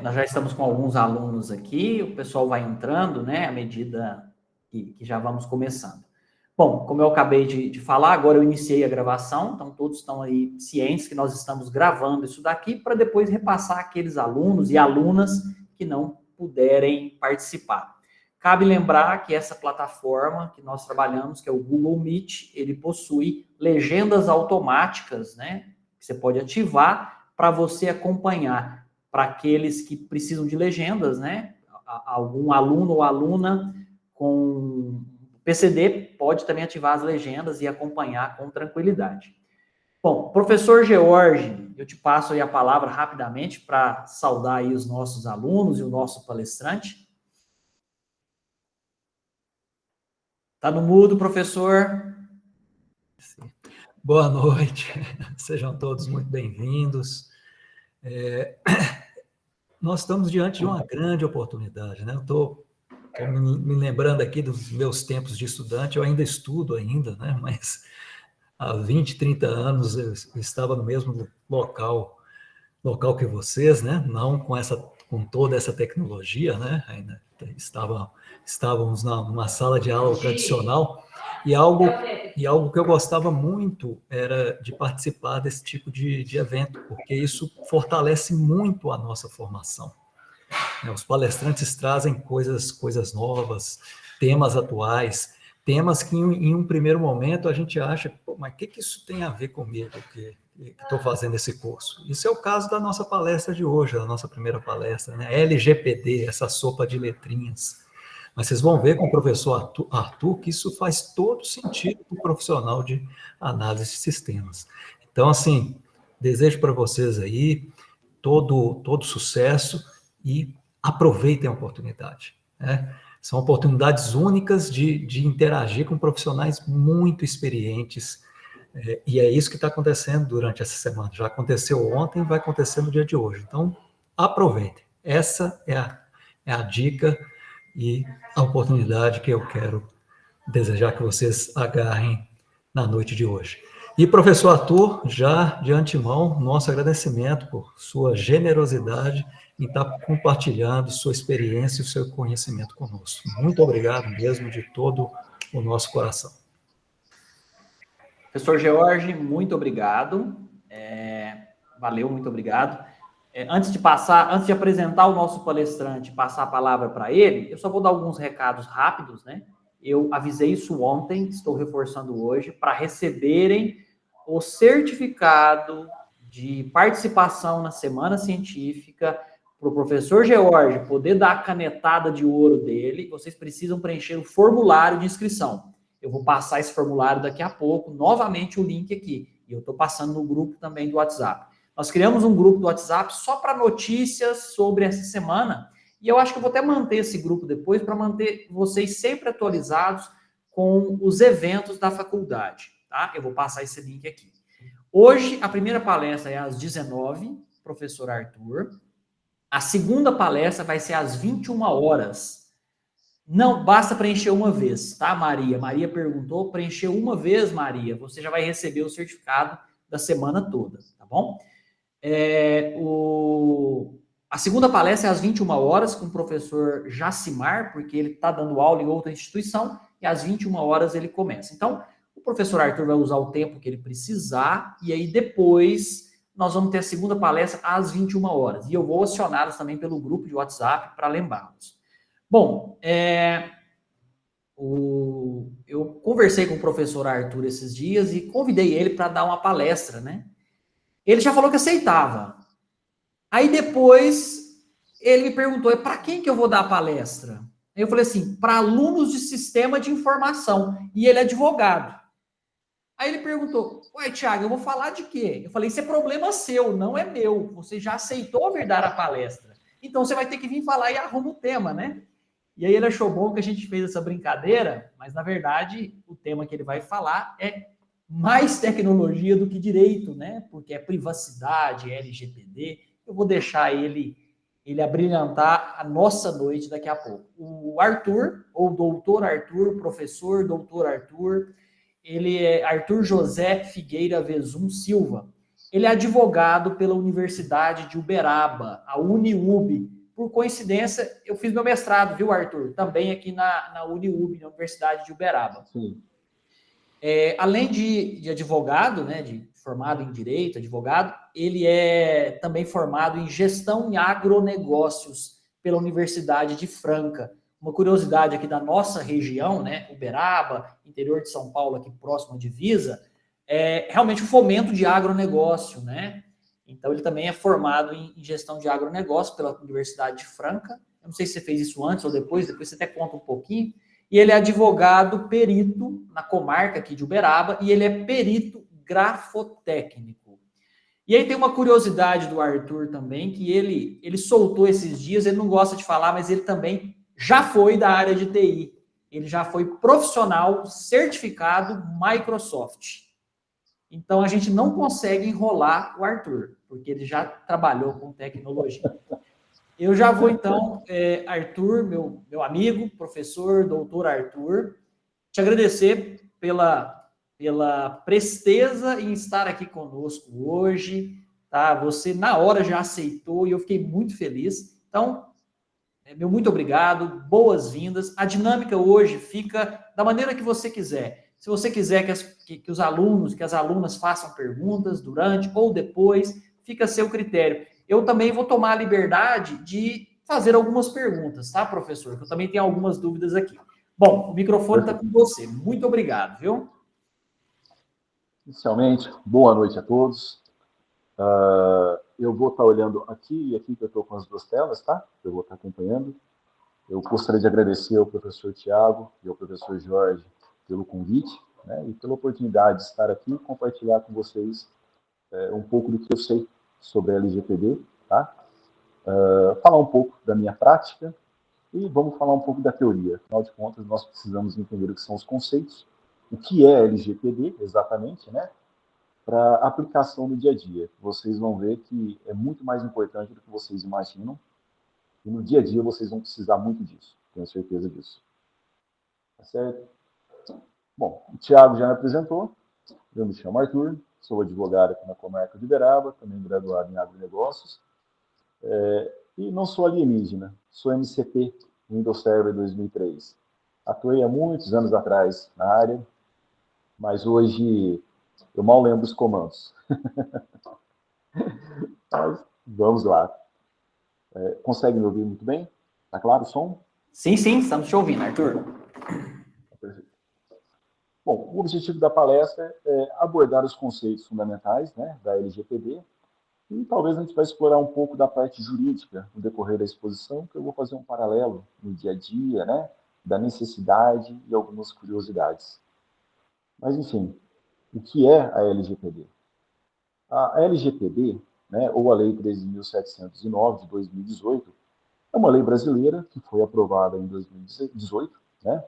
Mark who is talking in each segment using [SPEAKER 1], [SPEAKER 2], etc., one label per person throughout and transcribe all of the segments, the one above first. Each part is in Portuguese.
[SPEAKER 1] Nós já estamos com alguns alunos aqui, o pessoal vai entrando, né, à medida que já vamos começando. Bom, como eu acabei de falar, agora eu iniciei a gravação, então todos estão aí cientes que nós estamos gravando isso daqui para depois repassar aqueles alunos e alunas que não puderem participar. Cabe lembrar que essa plataforma que nós trabalhamos, que é o Google Meet, ele possui legendas automáticas, né, que você pode ativar para você acompanhar. Para aqueles que precisam de legendas, né? Algum aluno ou aluna com PCD pode também ativar as legendas e acompanhar com tranquilidade. Bom, professor George, eu te passo aí a palavra rapidamente para saudar aí os nossos alunos e o nosso palestrante. Está no mudo, professor.
[SPEAKER 2] Boa noite, sejam todos muito bem-vindos. Nós estamos diante de uma grande oportunidade, né? Eu estou me lembrando aqui dos meus tempos de estudante, eu ainda estudo ainda, né? Mas há 20, 30 anos eu estava no mesmo local que vocês, né? Não com toda essa tecnologia, né? Ainda estávamos numa sala de aula tradicional e algo que eu gostava muito era de participar desse tipo de evento, porque isso fortalece muito a nossa formação. Os palestrantes trazem coisas novas, temas atuais, temas que em um primeiro momento a gente acha, mas o que isso tem a ver comigo que estou fazendo esse curso? Isso é o caso da nossa palestra de hoje, da nossa primeira palestra, né? LGPD, essa sopa de letrinhas. Mas vocês vão ver com o professor Arthur que isso faz todo sentido para o profissional de análise de sistemas. Então, assim, desejo para vocês aí todo sucesso e aproveitem a oportunidade, né? São oportunidades únicas de interagir com profissionais muito experientes, e é isso que está acontecendo durante essa semana. Já aconteceu ontem, vai acontecer no dia de hoje. Então, aproveitem. Essa é a dica e a oportunidade que eu quero desejar que vocês agarrem na noite de hoje. E, professor Arthur, já de antemão, nosso agradecimento por sua generosidade em estar compartilhando sua experiência e o seu conhecimento conosco. Muito obrigado mesmo, de todo o nosso coração.
[SPEAKER 1] Professor George, muito obrigado. Valeu, muito obrigado. Antes de apresentar o nosso palestrante, passar a palavra para ele, eu só vou dar alguns recados rápidos, né? Eu avisei isso ontem, estou reforçando hoje, para receberem o certificado de participação na Semana Científica, para o professor George poder dar a canetada de ouro dele, vocês precisam preencher o formulário de inscrição. Eu vou passar esse formulário daqui a pouco, novamente o link aqui, e eu estou passando no grupo também do WhatsApp. Nós criamos um grupo do WhatsApp só para notícias sobre essa semana, e eu acho que eu vou até manter esse grupo depois para manter vocês sempre atualizados com os eventos da faculdade, tá? Eu vou passar esse link aqui. Hoje, a primeira palestra é às 19h, professor Arthur. A segunda palestra vai ser às 21 horas. Não, basta preencher uma vez, tá, Maria? Maria perguntou, preencheu uma vez, Maria, você já vai receber o certificado da semana toda, tá bom? A segunda palestra é às 21 horas com o professor Jacimar, porque ele está dando aula em outra instituição, e às 21 horas ele começa. Então, o professor Arthur vai usar o tempo que ele precisar, e aí depois nós vamos ter a segunda palestra às 21 horas. E eu vou acioná-los também pelo grupo de WhatsApp para lembrá-los. Bom, eu conversei com o professor Arthur esses dias e convidei ele para dar uma palestra, né? Ele já falou que aceitava. Aí depois ele me perguntou, para quem que eu vou dar a palestra? Eu falei assim, para alunos de sistema de informação. E ele é advogado. Aí ele perguntou, ué, Thiago, eu vou falar de quê? Eu falei, isso é problema seu, não é meu. Você já aceitou vir dar a palestra. Então você vai ter que vir falar e arruma o tema, né? E aí ele achou bom que a gente fez essa brincadeira, mas na verdade o tema que ele vai falar é mais tecnologia do que direito, né? Porque é privacidade, é LGPD. Eu vou deixar ele abrilhantar a nossa noite daqui a pouco. O Arthur, ou doutor Arthur, professor doutor Arthur, ele é Arthur José Figueira Vezum Silva. Ele é advogado pela Universidade de Uberaba, a UniUB. Por coincidência, eu fiz meu mestrado, viu, Arthur? Também aqui na UniUB, na Universidade de Uberaba.
[SPEAKER 3] Sim.
[SPEAKER 1] Além de advogado, né, de formado em direito, advogado, ele é também formado em gestão e agronegócios pela Universidade de Franca. Uma curiosidade aqui da nossa região, né, Uberaba, interior de São Paulo, aqui próximo à divisa, é realmente o fomento de agronegócio, né? Então, ele também é formado em gestão de agronegócio pela Universidade de Franca. Eu não sei se você fez isso antes ou depois você até conta um pouquinho. E ele é advogado perito na comarca aqui de Uberaba, e ele é perito grafotécnico. E aí tem uma curiosidade do Arthur também, que ele soltou esses dias, ele não gosta de falar, mas ele também já foi da área de TI. Ele já foi profissional certificado Microsoft. Então, a gente não consegue enrolar o Arthur, porque ele já trabalhou com tecnologia. Eu já vou, então, Arthur, meu amigo, professor, doutor Arthur, te agradecer pela presteza em estar aqui conosco hoje, tá? Você, na hora, já aceitou e eu fiquei muito feliz. Então, meu muito obrigado, boas-vindas. A dinâmica hoje fica da maneira que você quiser. Se você quiser que os alunos, que as alunas façam perguntas durante ou depois, fica a seu critério. Eu também vou tomar a liberdade de fazer algumas perguntas, tá, professor? Eu também tenho algumas dúvidas aqui. Bom, o microfone está com você. Muito obrigado, viu?
[SPEAKER 3] Inicialmente, boa noite a todos. Eu vou estar olhando aqui e aqui que eu estou com as duas telas, tá? Eu vou estar acompanhando. Eu gostaria de agradecer ao professor Tiago e ao professor Jorge pelo convite, né, e pela oportunidade de estar aqui e compartilhar com vocês um pouco do que eu sei sobre a LGPD, tá? Falar um pouco da minha prática e vamos falar um pouco da teoria. Afinal de contas, nós precisamos entender o que são os conceitos, o que é LGPD exatamente, né, para aplicação no dia a dia. Vocês vão ver que é muito mais importante do que vocês imaginam e no dia a dia vocês vão precisar muito disso, tenho certeza disso. Tá certo? Bom, o Thiago já me apresentou, eu me chamo Arthur, sou advogado aqui na comarca de Uberaba, também graduado em agronegócios, e não sou alienígena, sou MCP, Windows Server 2003. Atuei há muitos anos atrás na área, mas hoje eu mal lembro os comandos. Mas vamos lá. Consegue me ouvir muito bem? Tá claro o som?
[SPEAKER 1] Sim, estamos te ouvindo, Arthur.
[SPEAKER 3] Perfeito. Bom, o objetivo da palestra é abordar os conceitos fundamentais, né, da LGPD, e talvez a gente vai explorar um pouco da parte jurídica no decorrer da exposição, que eu vou fazer um paralelo no dia a dia, né, da necessidade e algumas curiosidades. Mas, enfim, o que é a LGPD? A LGPD, né, ou a Lei 13.709 de 2018, é uma lei brasileira que foi aprovada em 2018, né,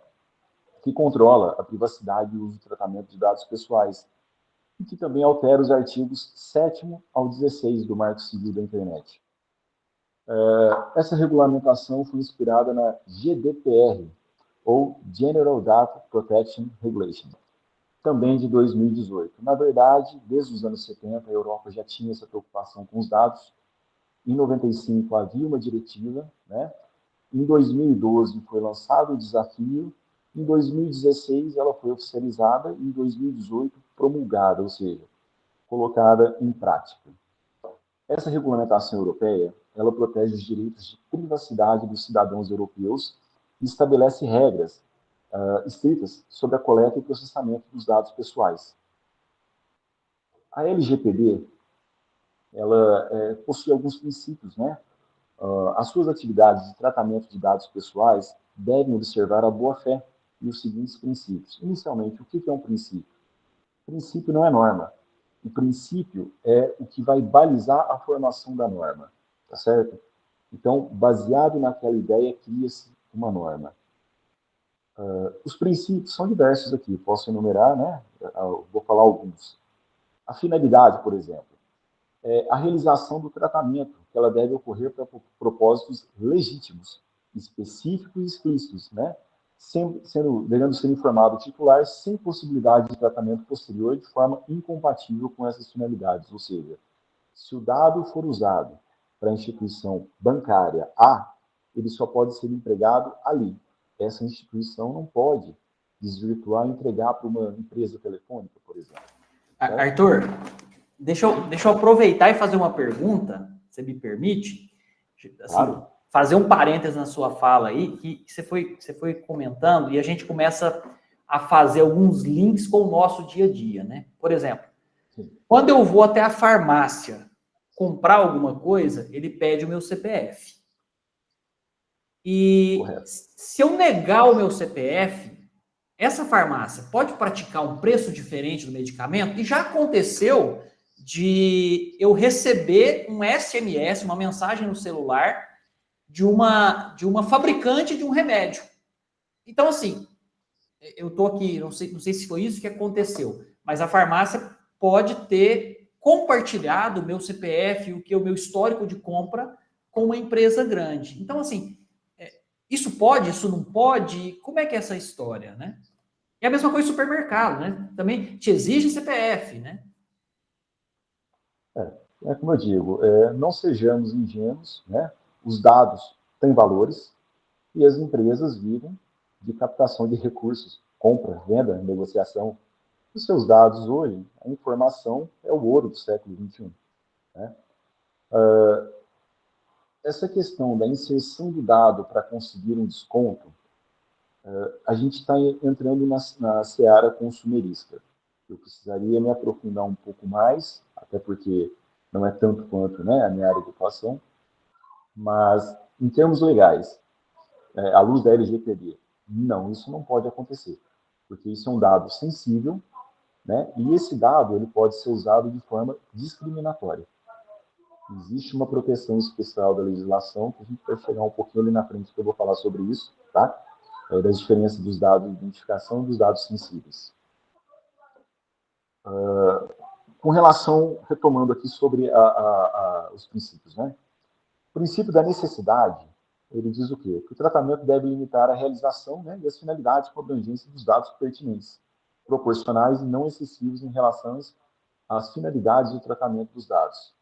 [SPEAKER 3] que controla a privacidade e o uso e tratamento de dados pessoais, e que também altera os artigos 7º ao 16 do Marco Civil da Internet. Essa regulamentação foi inspirada na GDPR, ou General Data Protection Regulation, também de 2018. Na verdade, desde os anos 70, a Europa já tinha essa preocupação com os dados. Em 95 havia uma diretiva, né? Em 2012 foi lançado o desafio, em 2016 ela foi oficializada e em 2018 promulgada, ou seja, colocada em prática. Essa regulamentação europeia, ela protege os direitos de privacidade dos cidadãos europeus e estabelece regras estritas sobre a coleta e processamento dos dados pessoais. A LGPD, ela possui alguns princípios, né? As suas atividades de tratamento de dados pessoais devem observar a boa-fé e os seguintes princípios. Inicialmente, o que é um princípio? Princípio não é norma. O princípio é o que vai balizar a formação da norma, tá certo? Então, baseado naquela ideia, cria-se uma norma. Os princípios são diversos aqui, posso enumerar, né? Vou falar alguns. A finalidade, por exemplo, é a realização do tratamento, que ela deve ocorrer para propósitos legítimos, específicos e explícitos, né? devendo ser informado o titular sem possibilidade de tratamento posterior de forma incompatível com essas finalidades. Ou seja, se o dado for usado para a instituição bancária A, ele só pode ser empregado ali. Essa instituição não pode desvirtuar e entregar para uma empresa telefônica, por exemplo. Certo?
[SPEAKER 1] Arthur, deixa eu aproveitar e fazer uma pergunta, você me permite? Assim, claro. Fazer um parênteses na sua fala aí, que você foi comentando, e a gente começa a fazer alguns links com o nosso dia a dia, né? Por exemplo, quando eu vou até a farmácia comprar alguma coisa, ele pede o meu CPF. E se eu negar o meu CPF, essa farmácia pode praticar um preço diferente do medicamento? E já aconteceu de eu receber um SMS, uma mensagem no celular de uma fabricante de um remédio. Então, assim, eu estou aqui, não sei se foi isso que aconteceu, mas a farmácia pode ter compartilhado o meu CPF, o meu histórico de compra com uma empresa grande. Então, assim, isso pode, isso não pode? Como é que é essa história, né? E a mesma coisa no supermercado, né? Também te exige CPF, né?
[SPEAKER 3] É como eu digo, não sejamos ingênuos, né? Os dados têm valores e as empresas vivem de captação de recursos, compra, venda, negociação. Os seus dados hoje, a informação é o ouro do século XXI. Né? Essa questão da inserção do dado para conseguir um desconto, a gente está entrando na seara consumerista. Eu precisaria me aprofundar um pouco mais, até porque não é tanto quanto, né, a minha área de atuação, mas em termos legais, à luz da LGPD, não, isso não pode acontecer, porque isso é um dado sensível, né, e esse dado ele pode ser usado de forma discriminatória. Existe uma proteção especial da legislação, que a gente vai chegar um pouquinho ali na frente, que eu vou falar sobre isso, tá? Das diferenças dos dados de identificação e dos dados sensíveis. Com relação, retomando aqui sobre os princípios, né? O princípio da necessidade, ele diz o quê? Que o tratamento deve limitar a realização, né, e as finalidades com abrangência dos dados pertinentes, proporcionais e não excessivos em relação às finalidades do tratamento dos dados.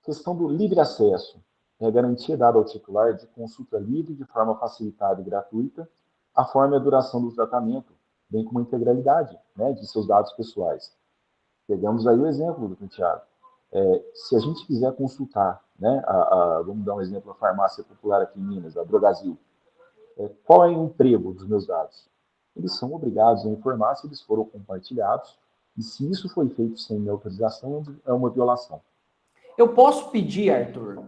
[SPEAKER 3] Questão do livre acesso. É a garantia dada ao titular de consulta livre, de forma facilitada e gratuita, a forma e a duração do tratamento, bem como a integralidade, né, de seus dados pessoais. Pegamos aí o exemplo do Thiago. Se a gente quiser consultar, né, vamos dar um exemplo, a farmácia popular aqui em Minas, a Drogasil, qual é o emprego dos meus dados? Eles são obrigados a informar se eles foram compartilhados, e se isso foi feito sem minha autorização, é uma violação.
[SPEAKER 1] Eu posso pedir, Arthur,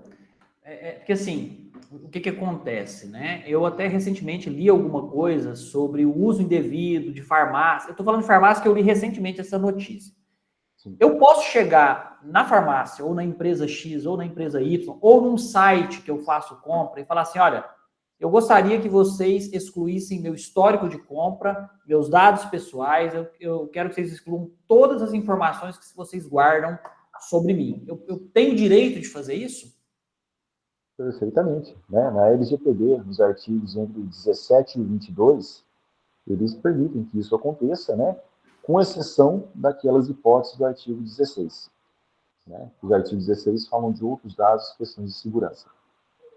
[SPEAKER 1] porque assim, o que acontece, né? Eu até recentemente li alguma coisa sobre o uso indevido de farmácia. Eu estou falando de farmácia que eu li recentemente essa notícia. Sim. Eu posso chegar na farmácia, ou na empresa X, ou na empresa Y, ou num site que eu faço compra e falar assim, olha, eu gostaria que vocês excluíssem meu histórico de compra, meus dados pessoais, eu quero que vocês excluam todas as informações que vocês guardam sobre mim. Eu tenho direito de fazer isso?
[SPEAKER 3] Perfeitamente. Né? Na LGPD, nos artigos entre 17 e 22, eles permitem que isso aconteça, né? Com exceção daquelas hipóteses do artigo 16. Né? Os artigos 16 falam de outros dados, questões de segurança.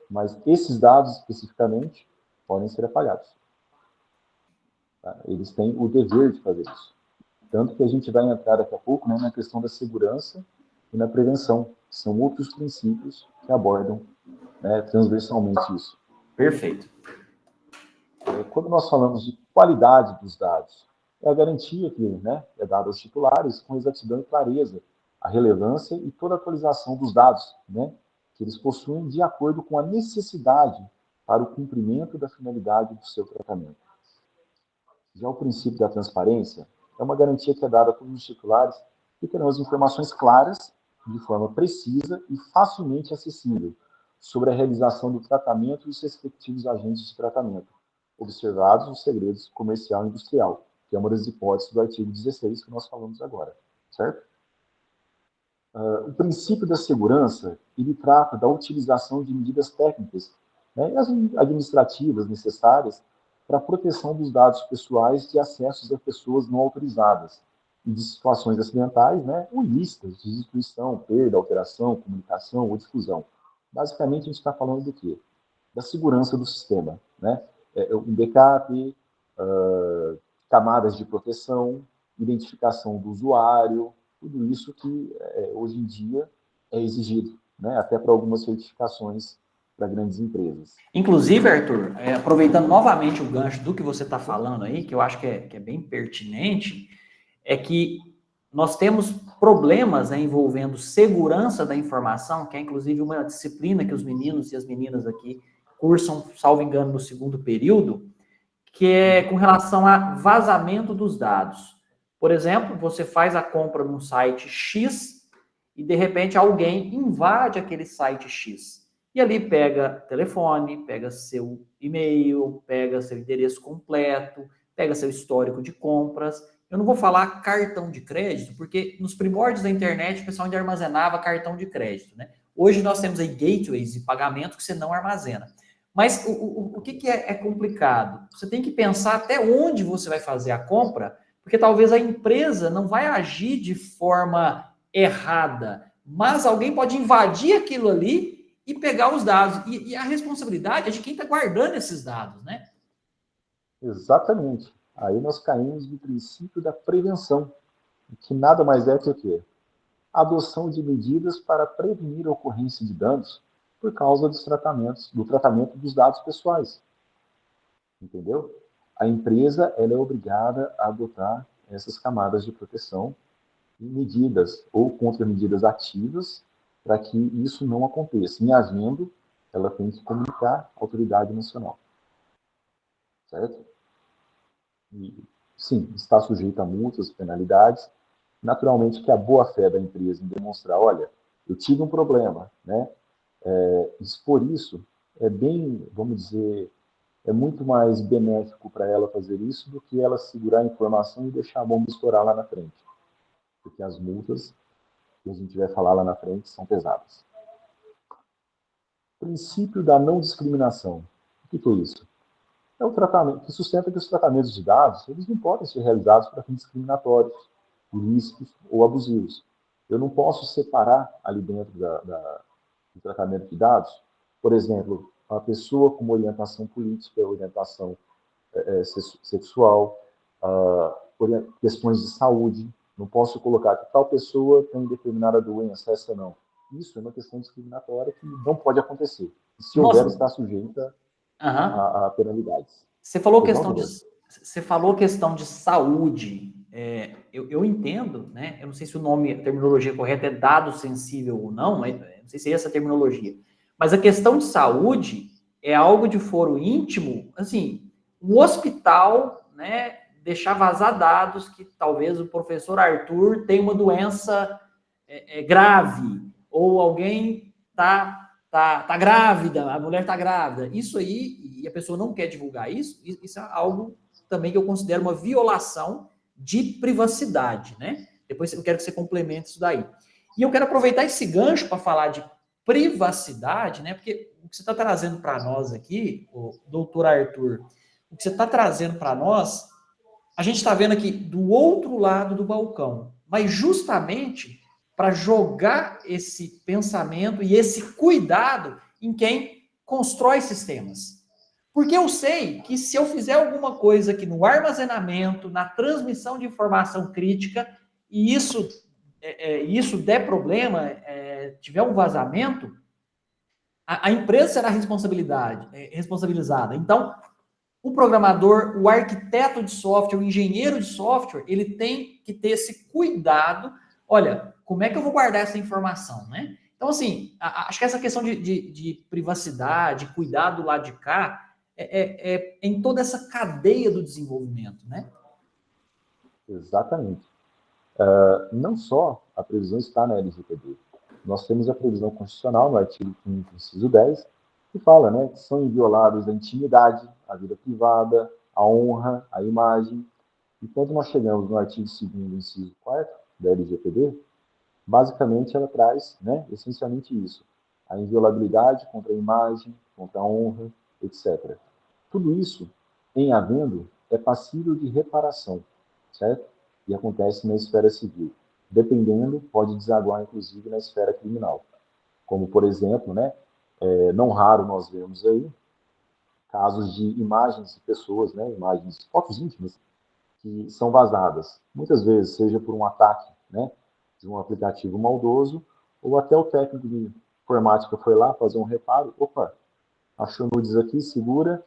[SPEAKER 3] Mas esses dados, especificamente, podem ser apagados. Tá? Eles têm o dever de fazer isso. Tanto que a gente vai entrar daqui a pouco, né, na questão da segurança e na prevenção, que são outros princípios que abordam, né, transversalmente isso.
[SPEAKER 1] Perfeito.
[SPEAKER 3] Quando nós falamos de qualidade dos dados, é a garantia que, né, é dada aos titulares com exatidão e clareza, a relevância e toda a atualização dos dados, né, que eles possuem de acordo com a necessidade para o cumprimento da finalidade do seu tratamento. Já o princípio da transparência é uma garantia que é dada a todos os titulares que terão as informações claras, de forma precisa e facilmente acessível, sobre a realização do tratamento e os respectivos agentes de tratamento, observados os segredos comercial e industrial, que é uma das hipóteses do artigo 16 que nós falamos agora, certo? O princípio da segurança, ele trata da utilização de medidas técnicas, né, e as administrativas necessárias para a proteção dos dados pessoais de acessos a pessoas não autorizadas e de situações acidentais, né, ou ilícitas, de destruição, perda, alteração, comunicação ou difusão. Basicamente, a gente está falando do quê? Da segurança do sistema, né? Um backup, camadas de proteção, identificação do usuário, tudo isso que hoje em dia é exigido, né? Até para algumas certificações para grandes empresas.
[SPEAKER 1] Inclusive, Arthur, aproveitando novamente o gancho do que você está falando aí, que eu acho que é bem pertinente, é que nós temos problemas, né, envolvendo segurança da informação, que é inclusive uma disciplina que os meninos e as meninas aqui cursam, salvo engano, no segundo período, que é com relação a vazamento dos dados. Por exemplo, você faz a compra num site X e, de repente, alguém invade aquele site X. E ali pega telefone, pega seu e-mail, pega seu endereço completo, pega seu histórico de compras. Eu não vou falar cartão de crédito, porque nos primórdios da internet o pessoal ainda armazenava cartão de crédito, né? Hoje nós temos aí gateways de pagamento que você não armazena. Mas o que é complicado? Você tem que pensar até onde você vai fazer a compra, porque talvez a empresa não vai agir de forma errada, mas alguém pode invadir aquilo ali e pegar os dados. E a responsabilidade é de quem está guardando esses dados, né?
[SPEAKER 3] Exatamente. Aí nós caímos no princípio da prevenção, que nada mais é que o quê? A adoção de medidas para prevenir a ocorrência de danos por causa do tratamento dos dados pessoais. Entendeu? A empresa ela é obrigada a adotar essas camadas de proteção e medidas ou contramedidas ativas para que isso não aconteça. Em havendo, ela tem que comunicar à autoridade nacional. Certo? E, sim, está sujeito a multas, penalidades. Naturalmente que a boa-fé da empresa em demonstrar, olha, eu tive um problema, né? Expor isso é bem, vamos dizer, é muito mais benéfico para ela fazer isso do que ela segurar a informação e deixar a bomba estourar lá na frente. Porque as multas, que a gente vai falar lá na frente, são pesadas. Princípio da não discriminação. O que é isso? É o tratamento que sustenta que os tratamentos de dados eles não podem ser realizados para fins discriminatórios, ilícitos ou abusivos. Eu não posso separar ali dentro do tratamento de dados, por exemplo, uma pessoa com uma orientação política, orientação sexual, questões de saúde. Não posso colocar que tal pessoa tem determinada doença, essa não. Isso é uma questão discriminatória que não pode acontecer. E se houver, está sujeita a penalidades.
[SPEAKER 1] Você falou questão de saúde. Eu entendo, né? Eu não sei se o nome, a terminologia correta é dado sensível ou não, não sei se é essa a terminologia. Mas a questão de saúde é algo de foro íntimo, assim, um hospital, né, deixar vazar dados que talvez o professor Arthur tenha uma doença grave, ou alguém tá grávida, a mulher tá grávida. Isso aí, e a pessoa não quer divulgar isso é algo também que eu considero uma violação de privacidade, né? Depois eu quero que você complemente isso daí. E eu quero aproveitar esse gancho para falar de privacidade, né? Porque o que você está trazendo para nós aqui, o doutor Arthur, o que você está trazendo para nós, a gente está vendo aqui do outro lado do balcão, mas justamente para jogar esse pensamento e esse cuidado em quem constrói sistemas. Porque eu sei que se eu fizer alguma coisa aqui no armazenamento, na transmissão de informação crítica, e isso der problema, tiver um vazamento, a empresa será responsabilizada. Então, o programador, o arquiteto de software, o engenheiro de software, ele tem que ter esse cuidado. Olha, como é que eu vou guardar essa informação, né? Então, assim, acho que essa questão de privacidade, cuidar do lado de cá, em toda essa cadeia do desenvolvimento, né?
[SPEAKER 3] Exatamente. Não só a previsão está na LGPD. Nós temos a previsão constitucional no artigo 5º, inciso 10, que fala, né, que são invioláveis a intimidade, a vida privada, a honra, a imagem. E quando nós chegamos no artigo 2º, inciso 4º da LGPD, basicamente ela traz, né, essencialmente isso, a inviolabilidade contra a imagem, contra a honra, etc. Tudo isso em havendo, é passível de reparação, certo? E acontece na esfera civil. Dependendo, pode desaguar, inclusive, na esfera criminal. Como, por exemplo, né, não raro nós vemos aí casos de imagens de pessoas, né, imagens, fotos íntimas, que são vazadas. Muitas vezes, seja por um ataque, né, de um aplicativo maldoso, ou até o técnico de informática foi lá fazer um reparo, opa, achou nudes aqui, segura,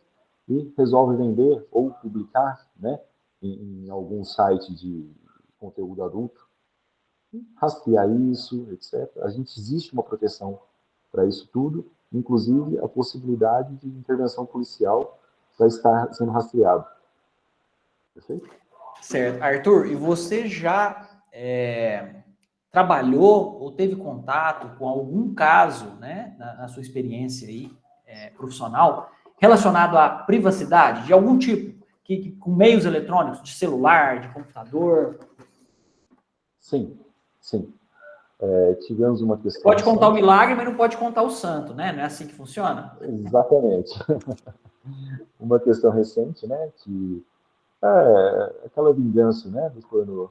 [SPEAKER 3] e resolve vender ou publicar, né, em algum site de conteúdo adulto, rastrear isso, etc. A gente existe uma proteção para isso tudo, inclusive a possibilidade de intervenção policial para estar sendo rastreado. Perfeito?
[SPEAKER 1] Certo. Arthur, e você já trabalhou ou teve contato com algum caso, né, na sua experiência aí, profissional, relacionado à privacidade de algum tipo, com meios eletrônicos, de celular, de computador?
[SPEAKER 3] Sim, sim. Tivemos uma questão...
[SPEAKER 1] Pode contar o milagre, mas não pode contar o santo, né? Não é assim que funciona?
[SPEAKER 3] Exatamente. Uma questão recente, né, que é aquela vingança, né, do corno,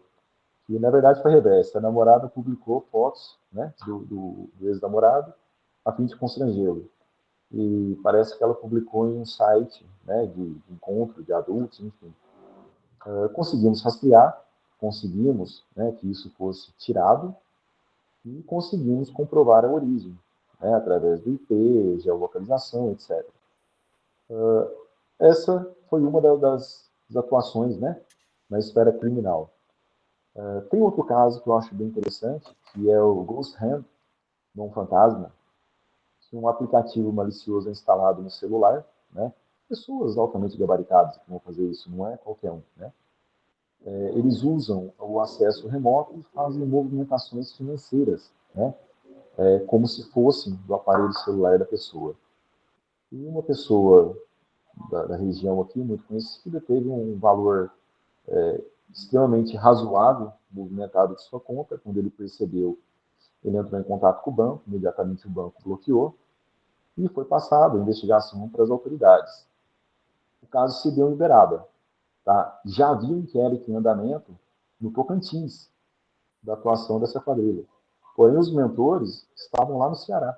[SPEAKER 3] que na verdade foi reversa. A namorada publicou fotos, né, do ex-namorado a fim de constrangê-lo. E parece que ela publicou em um site, né, de encontro de adultos, enfim. Conseguimos rastrear, conseguimos, né, que isso fosse tirado e conseguimos comprovar a origem, né, através do IP, geolocalização, etc. Essa foi uma das atuações, né, na esfera criminal. Tem outro caso que eu acho bem interessante, que é o Ghost Hand, Mão Fantasma, que um aplicativo malicioso é instalado no celular, né? Pessoas altamente gabaritadas que vão fazer isso, não é qualquer um, né? Eles usam o acesso remoto e fazem movimentações financeiras, né? Como se fossem do aparelho celular da pessoa. E uma pessoa da região aqui, muito conhecida, teve um valor extremamente razoável movimentado de sua conta. Quando ele percebeu, ele entrou em contato com o banco, imediatamente o banco bloqueou e foi passado a investigação para as autoridades. O caso se deu em Uberaba. Tá? Já havia um inquérito em andamento no Tocantins, da atuação dessa quadrilha. Porém, os mentores estavam lá no Ceará.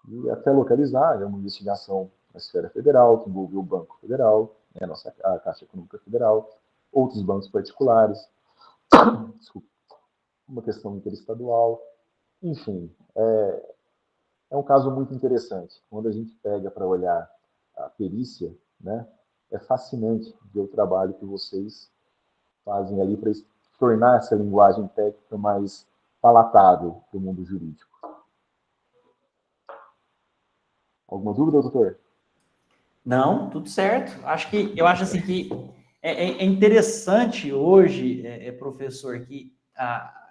[SPEAKER 3] E até localizar, é uma investigação na esfera federal, que envolveu o Banco Federal, né, a Caixa Econômica Federal, outros bancos particulares, desculpa, uma questão interestadual, enfim, é um caso muito interessante. Quando a gente pega para olhar a perícia, né, é fascinante ver o trabalho que vocês fazem ali para tornar essa linguagem técnica mais palatável para o mundo jurídico. Alguma dúvida, doutor?
[SPEAKER 1] Não, tudo certo. Eu acho assim que é interessante hoje, professor, que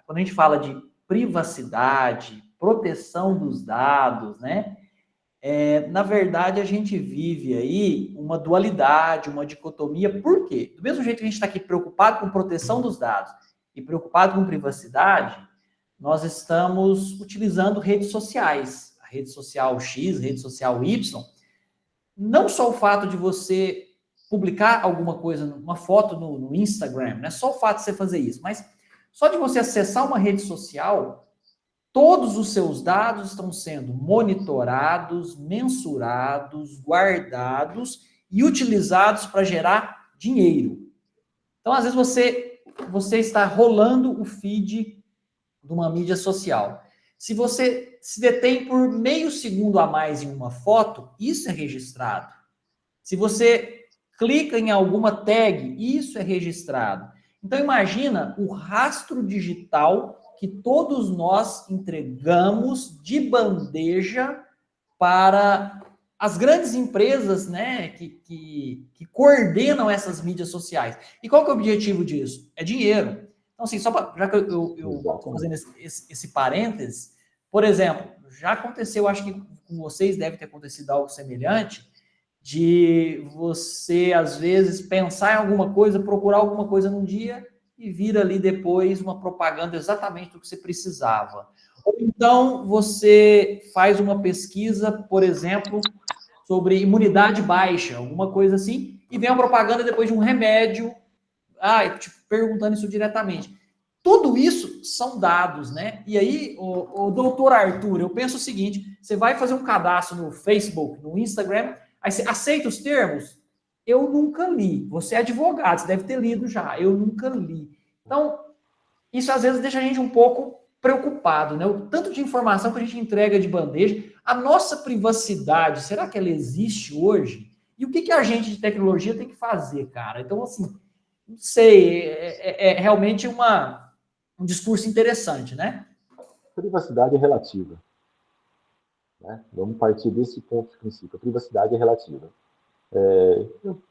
[SPEAKER 1] quando a gente fala de privacidade, proteção dos dados, né? Na verdade, a gente vive aí uma dualidade, uma dicotomia. Por quê? Do mesmo jeito que a gente está aqui preocupado com proteção dos dados e preocupado com privacidade, nós estamos utilizando redes sociais, a rede social X, rede social Y. Não só o fato de você publicar alguma coisa, uma foto no Instagram, não é só o fato de você fazer isso, mas só de você acessar uma rede social, todos os seus dados estão sendo monitorados, mensurados, guardados e utilizados para gerar dinheiro. Então, às vezes, você está rolando o feed de uma mídia social. Se você se detém por meio segundo a mais em uma foto, isso é registrado. Se você clica em alguma tag, isso é registrado. Então, imagina o rastro digital que todos nós entregamos de bandeja para as grandes empresas, né, que coordenam essas mídias sociais. E qual que é o objetivo disso? É dinheiro. Então, assim, só pra, já que eu estou fazendo esse parênteses, por exemplo, já aconteceu, acho que com vocês deve ter acontecido algo semelhante, de você, às vezes, pensar em alguma coisa, procurar alguma coisa num dia e vir ali depois uma propaganda exatamente do que você precisava. Ou então, você faz uma pesquisa, por exemplo, sobre imunidade baixa, alguma coisa assim, e vem uma propaganda depois de um remédio, tipo, perguntando isso diretamente. Tudo isso são dados, né? E aí, o doutor Arthur, eu penso o seguinte, você vai fazer um cadastro no Facebook, no Instagram, aí você aceita os termos? Eu nunca li. Você é advogado, você deve ter lido já. Eu nunca li. Então, isso às vezes deixa a gente um pouco preocupado, né? O tanto de informação que a gente entrega de bandeja, a nossa privacidade, será que ela existe hoje? E o que que a gente de tecnologia tem que fazer, cara? Então, assim, não sei, é realmente um discurso interessante, né?
[SPEAKER 3] Privacidade é relativa. Né? Vamos partir desse ponto de princípio. A privacidade é relativa.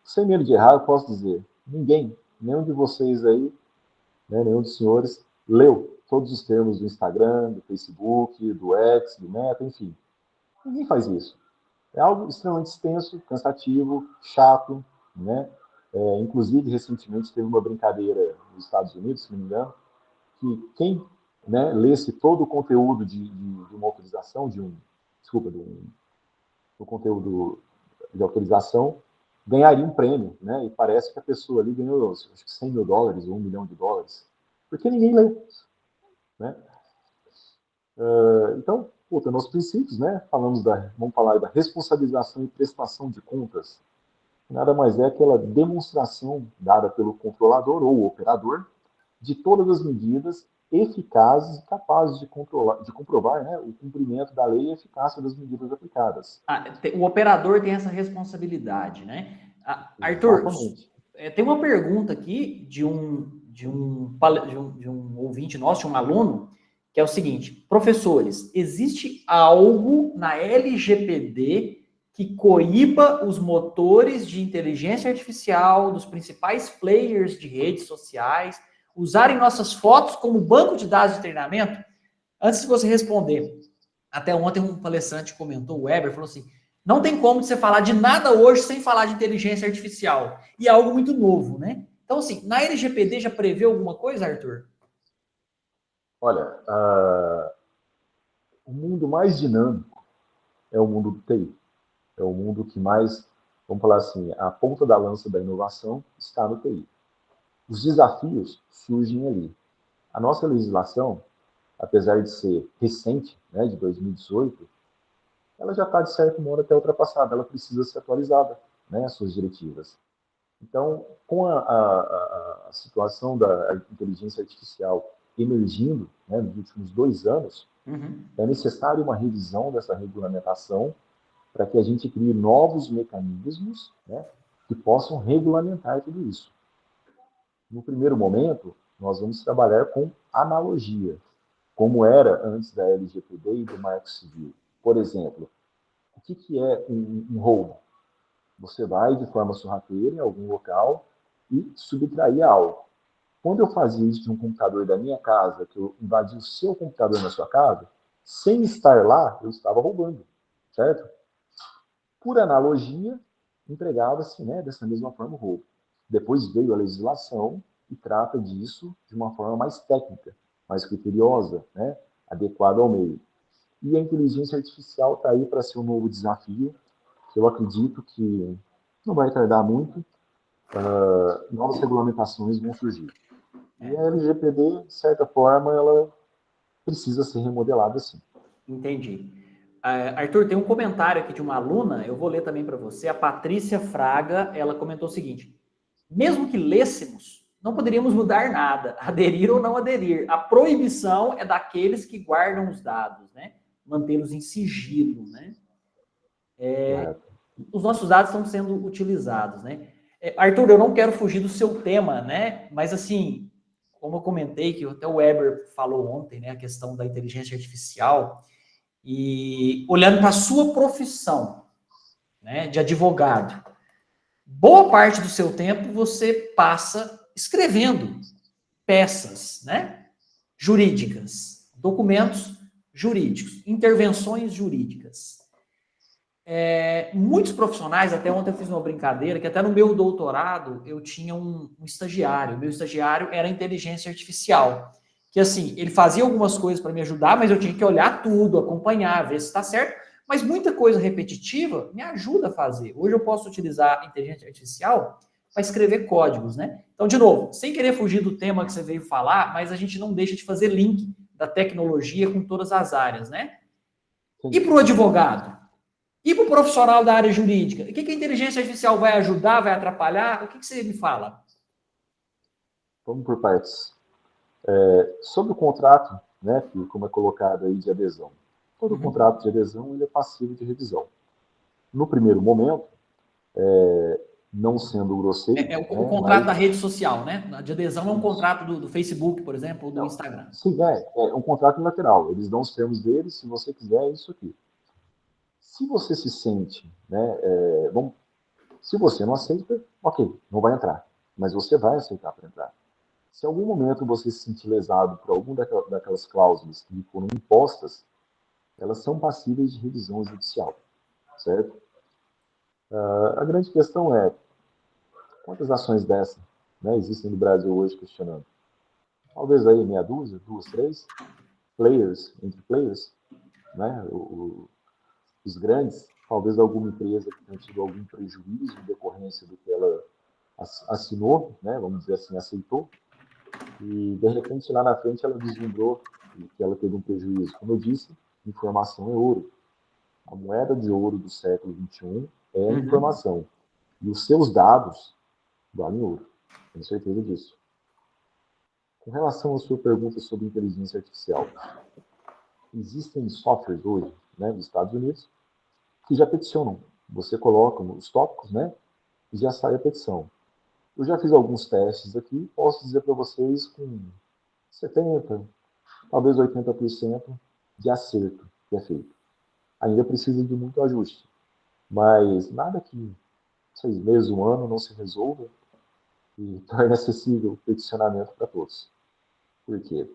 [SPEAKER 3] Sem medo de errar, eu posso dizer, ninguém, nenhum de vocês aí, né, nenhum dos senhores, leu todos os termos do Instagram, do Facebook, do X, do Meta, enfim. Ninguém faz isso. É algo extremamente extenso, cansativo, chato, né? Inclusive, recentemente teve uma brincadeira nos Estados Unidos, se não me engano, que quem, né, lesse todo o conteúdo de uma autorização, do conteúdo de autorização, ganharia um prêmio, né? E parece que a pessoa ali ganhou, acho que $100 mil ou $1 milhão, porque ninguém leu, né? Então, nos princípios, né? Vamos falar da responsabilização e prestação de contas. Nada mais é aquela demonstração dada pelo controlador ou operador de todas as medidas eficazes e capazes de comprovar, né, o cumprimento da lei e a eficácia das medidas aplicadas.
[SPEAKER 1] O operador tem essa responsabilidade, né? Arthur, tem uma pergunta aqui de um ouvinte nosso, de um aluno, que é o seguinte: professores, existe algo na LGPD que coíba os motores de inteligência artificial dos principais players de redes sociais usarem nossas fotos como banco de dados de treinamento? Antes de você responder, até ontem um palestrante comentou, o Weber, falou assim, não tem como você falar de nada hoje sem falar de inteligência artificial. E é algo muito novo, né? Então, assim, na LGPD já prevê alguma coisa, Arthur?
[SPEAKER 3] Olha, o mundo mais dinâmico é o mundo do TI. É o mundo que mais, vamos falar assim, a ponta da lança da inovação está no TI. Os desafios surgem ali. A nossa legislação, apesar de ser recente, né, de 2018, ela já está, de certo modo, até ultrapassada. Ela precisa ser atualizada, né, as suas diretivas. Então, com a situação da inteligência artificial emergindo, né, nos últimos 2 anos, é necessário uma revisão dessa regulamentação para que a gente crie novos mecanismos, né, que possam regulamentar tudo isso. No primeiro momento, nós vamos trabalhar com analogia, como era antes da LGPD e do Marco Civil. Por exemplo, o que é um roubo? Você vai de forma sorrateira em algum local e subtrair algo. Quando eu fazia isso de um computador da minha casa, que eu invadi o seu computador na sua casa, sem estar lá, eu estava roubando, certo? Por analogia, entregava-se, né, dessa mesma forma o roubo. Depois veio a legislação e trata disso de uma forma mais técnica, mais criteriosa, né, adequada ao meio. E a inteligência artificial está aí para ser um novo desafio, que eu acredito que não vai tardar muito, novas regulamentações vão surgir. E a LGPD, de certa forma, ela precisa ser remodelada, sim.
[SPEAKER 1] Entendi. Arthur, tem um comentário aqui de uma aluna, eu vou ler também para você, a Patrícia Fraga, ela comentou o seguinte, mesmo que lêssemos, não poderíamos mudar nada, aderir ou não aderir. A proibição é daqueles que guardam os dados, né? Mantê-los em sigilo, né? Os nossos dados estão sendo utilizados, né? Arthur, eu não quero fugir do seu tema, né? Mas, assim, como eu comentei, que até o Weber falou ontem, né? A questão da inteligência artificial, e olhando para a sua profissão, né? De advogado, boa parte do seu tempo você passa escrevendo peças, né? Jurídicas, documentos jurídicos, intervenções jurídicas. Muitos profissionais, até ontem eu fiz uma brincadeira, que até no meu doutorado eu tinha um estagiário, meu estagiário era inteligência artificial, que assim, ele fazia algumas coisas para me ajudar, mas eu tinha que olhar tudo, acompanhar, ver se está certo, Mas muita coisa repetitiva me ajuda a fazer. Hoje eu posso utilizar a inteligência artificial para escrever códigos, né? Então, de novo, sem querer fugir do tema que você veio falar, mas a gente não deixa de fazer link da tecnologia com todas as áreas, né? E para o advogado? E para o profissional da área jurídica? O que a inteligência artificial vai ajudar, vai atrapalhar? O que você me fala?
[SPEAKER 3] Vamos por partes. Sobre o contrato, né, que como é colocado aí de adesão. Todo contrato de adesão ele é passivo de revisão. No primeiro momento, não sendo grosseiro...
[SPEAKER 1] O contrato da rede social, né? De adesão é um contrato do Facebook, por exemplo, ou do Instagram.
[SPEAKER 3] Sim, é um contrato lateral. Eles dão os termos deles, se você quiser, é isso aqui. Se você se sente, né, se você não aceita, ok, não vai entrar. Mas você vai aceitar para entrar. Se em algum momento você se sentir lesado por alguma daquelas cláusulas que foram impostas, elas são passíveis de revisão judicial, certo? A grande questão é, quantas ações dessas, né, existem no Brasil hoje questionando? Talvez aí meia dúzia, 2, 3 players, entre players, né, os grandes, talvez alguma empresa que tenha tido algum prejuízo em decorrência do que ela assinou, né, vamos dizer assim, aceitou, e de repente lá na frente ela deslumbrou que ela teve um prejuízo. Como eu disse, informação é ouro. A moeda de ouro do século XXI é a informação. E os seus dados valem ouro. Tenho certeza disso. Com relação à sua pergunta sobre inteligência artificial, existem softwares hoje, né, nos Estados Unidos, que já peticionam. Você coloca os tópicos, né, e já sai a petição. Eu já fiz alguns testes aqui, posso dizer para vocês com 70%, talvez 80% de acerto que é feito. Ainda precisa de muito ajuste, mas nada que 6 meses, 1 ano não se resolva e torne acessível o peticionamento para todos. Por quê?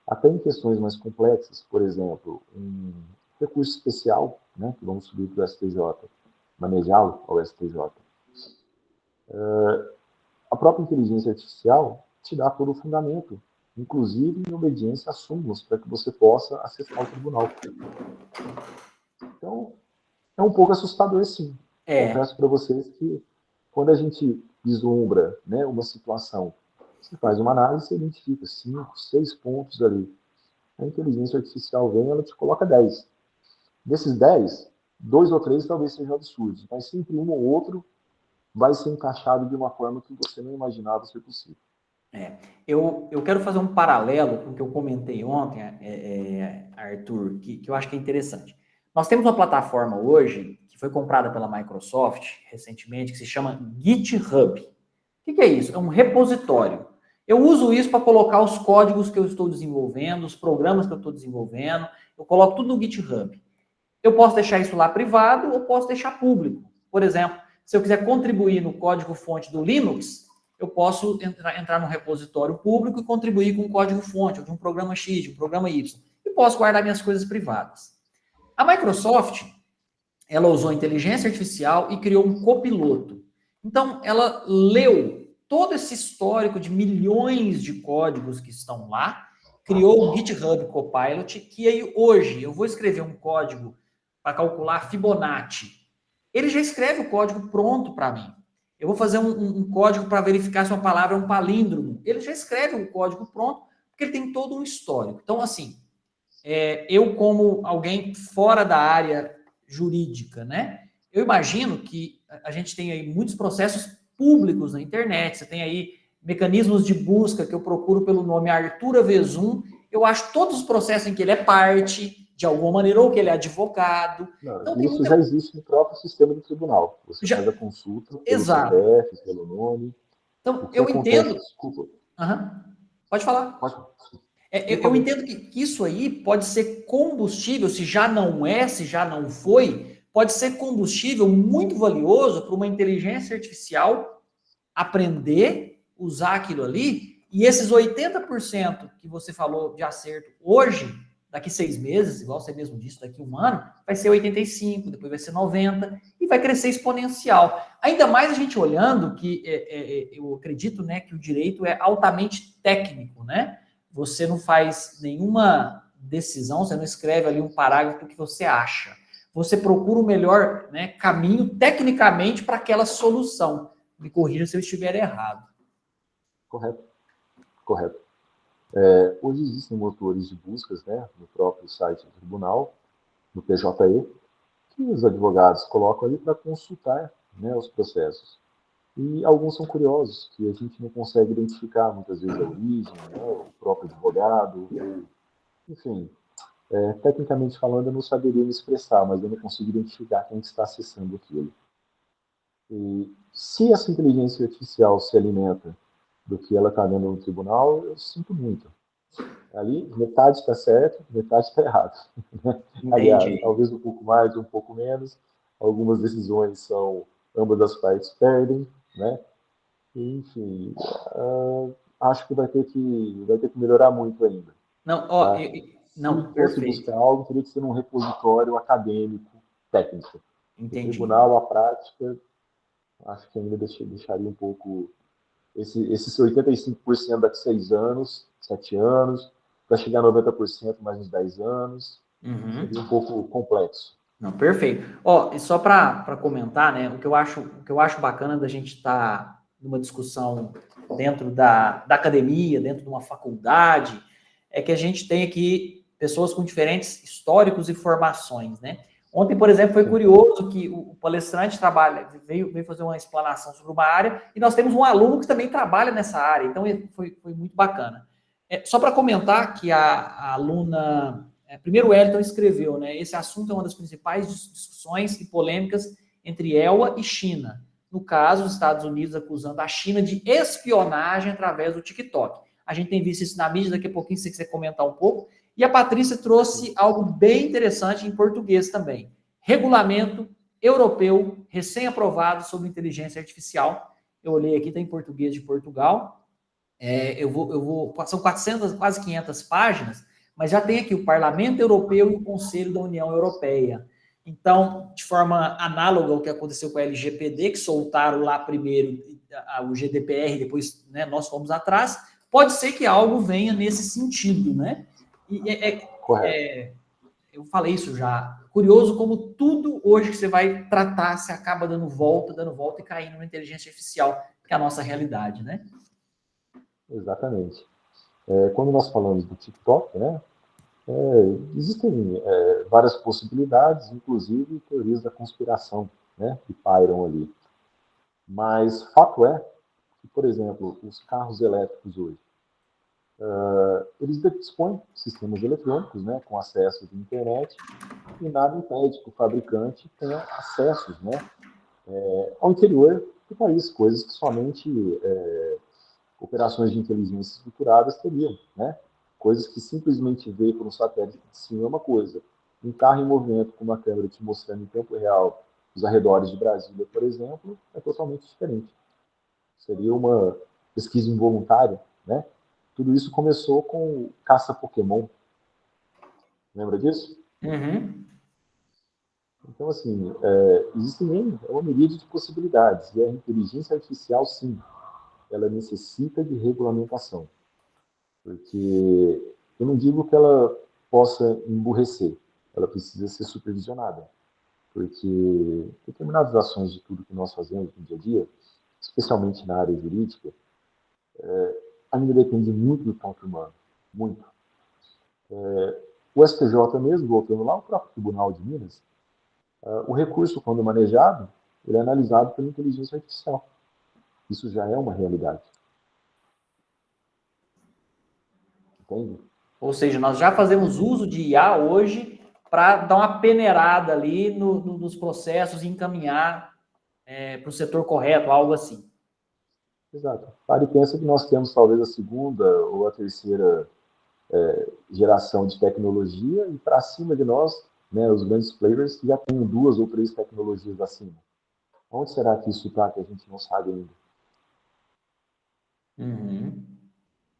[SPEAKER 3] Até em questões mais complexas, por exemplo, um recurso especial, né, que vamos subir para o STJ, manejá-lo ao STJ. A própria inteligência artificial te dá todo o fundamento, inclusive em obediência a súmulas, para que você possa acessar o tribunal. Então, é um pouco assustador, sim. Confesso para vocês que, quando a gente vislumbra, né, uma situação, você faz uma análise, você identifica 5, 6 pontos ali. A inteligência artificial vem, ela te coloca 10. Desses 10, 2 ou 3 talvez sejam absurdos, mas sempre um ou outro vai ser encaixado de uma forma que você não imaginava ser possível.
[SPEAKER 1] Eu quero fazer um paralelo com o que eu comentei ontem, Arthur, que eu acho que é interessante. Nós temos uma plataforma hoje, que foi comprada pela Microsoft recentemente, que se chama GitHub. O que é isso? É um repositório. Eu uso isso para colocar os códigos que eu estou desenvolvendo, os programas que eu estou desenvolvendo, eu coloco tudo no GitHub. Eu posso deixar isso lá privado ou posso deixar público. Por exemplo, se eu quiser contribuir no código-fonte do Linux, eu posso entrar no repositório público e contribuir com o código-fonte de um programa X, de um programa Y. E posso guardar minhas coisas privadas. A Microsoft, ela usou inteligência artificial e criou um copiloto. Então, ela leu todo esse histórico de milhões de códigos que estão lá, criou o GitHub Copilot, que aí hoje eu vou escrever um código para calcular Fibonacci. Ele já escreve o código pronto para mim. Eu vou fazer um código para verificar se uma palavra é um palíndromo. Ele já escreve o código pronto, porque ele tem todo um histórico. Então, assim, eu como alguém fora da área jurídica, né? Eu imagino que a gente tem aí muitos processos públicos na internet. Você tem aí mecanismos de busca que eu procuro pelo nome Arthur Avezum. Eu acho todos os processos em que ele é parte, de alguma maneira, ou que ele é advogado.
[SPEAKER 3] Não,
[SPEAKER 1] então,
[SPEAKER 3] isso já existe no próprio sistema do tribunal. Você faz a consulta pelo CPF, pelo nome.
[SPEAKER 1] Então, eu entendo...
[SPEAKER 3] Desculpa.
[SPEAKER 1] Pode falar.
[SPEAKER 3] Pode falar.
[SPEAKER 1] Eu entendo que isso aí pode ser combustível, se já não é, se já não foi, pode ser combustível muito valioso para uma inteligência artificial aprender, usar aquilo ali, e esses 80% que você falou de acerto hoje, daqui 6 meses, igual você mesmo disse, daqui 1 ano, vai ser 85%, depois vai ser 90%, e vai crescer exponencial. Ainda mais a gente olhando que, eu acredito, né, que o direito é altamente técnico, né? Você não faz nenhuma decisão, você não escreve ali um parágrafo que você acha. você procura o melhor, né, caminho tecnicamente para aquela solução. Me corrija se eu estiver errado.
[SPEAKER 3] Correto, correto. Hoje existem motores de buscas, né, no próprio site do tribunal, no PJE, que os advogados colocam ali para consultar, né, os processos. E alguns são curiosos, que a gente não consegue identificar muitas vezes a origem, né, o próprio advogado, enfim. Tecnicamente falando, eu não saberia me expressar, mas eu não consigo identificar quem está acessando aquilo. E se essa inteligência artificial se alimenta do que ela está vendo no tribunal, eu sinto muito. Ali, metade está certo, metade está errado. Aliás,
[SPEAKER 1] Entendi.
[SPEAKER 3] talvez um pouco mais, um pouco menos. Algumas decisões são, ambas as partes perdem, né? Enfim, acho que vai ter que melhorar muito ainda.
[SPEAKER 1] Não, ó,
[SPEAKER 3] Tá? Se
[SPEAKER 1] não,
[SPEAKER 3] fosse
[SPEAKER 1] perfeito.
[SPEAKER 3] buscar algo, teria que ser num repositório acadêmico, técnico. O
[SPEAKER 1] Entendi.
[SPEAKER 3] tribunal, a prática, acho que ainda deixaria um pouco esses 85% daqui a 6 anos, 7 anos, para chegar a 90% mais uns 10 anos,
[SPEAKER 1] Uhum.
[SPEAKER 3] seria um pouco complexo.
[SPEAKER 1] Não, perfeito. Ó, e só para comentar, né, o que eu acho bacana da gente estar numa discussão dentro da academia, dentro de uma faculdade, é que a gente tem aqui pessoas com diferentes históricos e formações, né? Ontem, por exemplo, foi
[SPEAKER 3] Sim.
[SPEAKER 1] curioso que o palestrante veio fazer uma explanação sobre uma área e nós temos um aluno que também trabalha nessa área, então foi muito bacana. Só para comentar que a aluna primeiro, o Wellington escreveu, né? Esse assunto é uma das principais discussões e polêmicas entre ELA e China. No caso, os Estados Unidos acusando a China de espionagem através do TikTok. A gente tem visto isso na mídia, daqui a pouquinho, se você quiser comentar um pouco. E a Patrícia trouxe algo bem interessante em português também. Regulamento europeu recém-aprovado sobre inteligência artificial. Eu olhei aqui, está em português de Portugal. São 400, quase 500 páginas, mas já tem aqui o Parlamento Europeu e o Conselho da União Europeia. Então, de forma análoga ao que aconteceu com a LGPD, que soltaram lá primeiro o GDPR, depois, né, nós fomos atrás, pode ser que algo venha nesse sentido, né? E
[SPEAKER 3] Correto.
[SPEAKER 1] eu falei isso já. Curioso como tudo hoje que você vai tratar, se acaba dando volta e caindo na inteligência artificial, que é a nossa realidade, né?
[SPEAKER 3] Exatamente. Quando nós falamos do TikTok, né, existem várias possibilidades, inclusive teorias da conspiração, né, que pairam ali. Mas fato é que, por exemplo, os carros elétricos hoje, eles dispõem de sistemas eletrônicos, né, com acesso à internet, e nada impede que o fabricante tenha acessos, né, ao interior do país, coisas que somente operações de inteligência estruturadas teriam, né? Coisas que simplesmente ver por um satélite de cima é uma coisa. Um carro em movimento com uma câmera te mostrando em tempo real os arredores de Brasília, por exemplo, é totalmente diferente. Seria uma pesquisa involuntária, né? Tudo isso começou com caça Pokémon. Lembra disso?
[SPEAKER 1] Uhum.
[SPEAKER 3] Então, assim, existem uma miríade de possibilidades. E a inteligência artificial, sim, ela necessita de regulamentação. Porque eu não digo que ela possa emburrecer, ela precisa ser supervisionada. Porque determinadas ações de tudo que nós fazemos no dia a dia, especialmente na área jurídica, ainda depende muito do ponto humano. Muito. O STJ mesmo, voltando lá ao próprio Tribunal de Minas, o recurso, quando manejado, ele é analisado pela inteligência artificial. Isso já é uma realidade. Entende?
[SPEAKER 1] Ou seja, nós já fazemos uso de IA hoje para dar uma peneirada ali nos processos e encaminhar para o setor correto, algo assim.
[SPEAKER 3] Exato. Pare e pensa que nós temos talvez a segunda ou a terceira geração de tecnologia e para cima de nós, né, os grandes players que já têm 2 ou 3 tecnologias acima. Onde será que isso está que a gente não sabe ainda?
[SPEAKER 1] Uhum.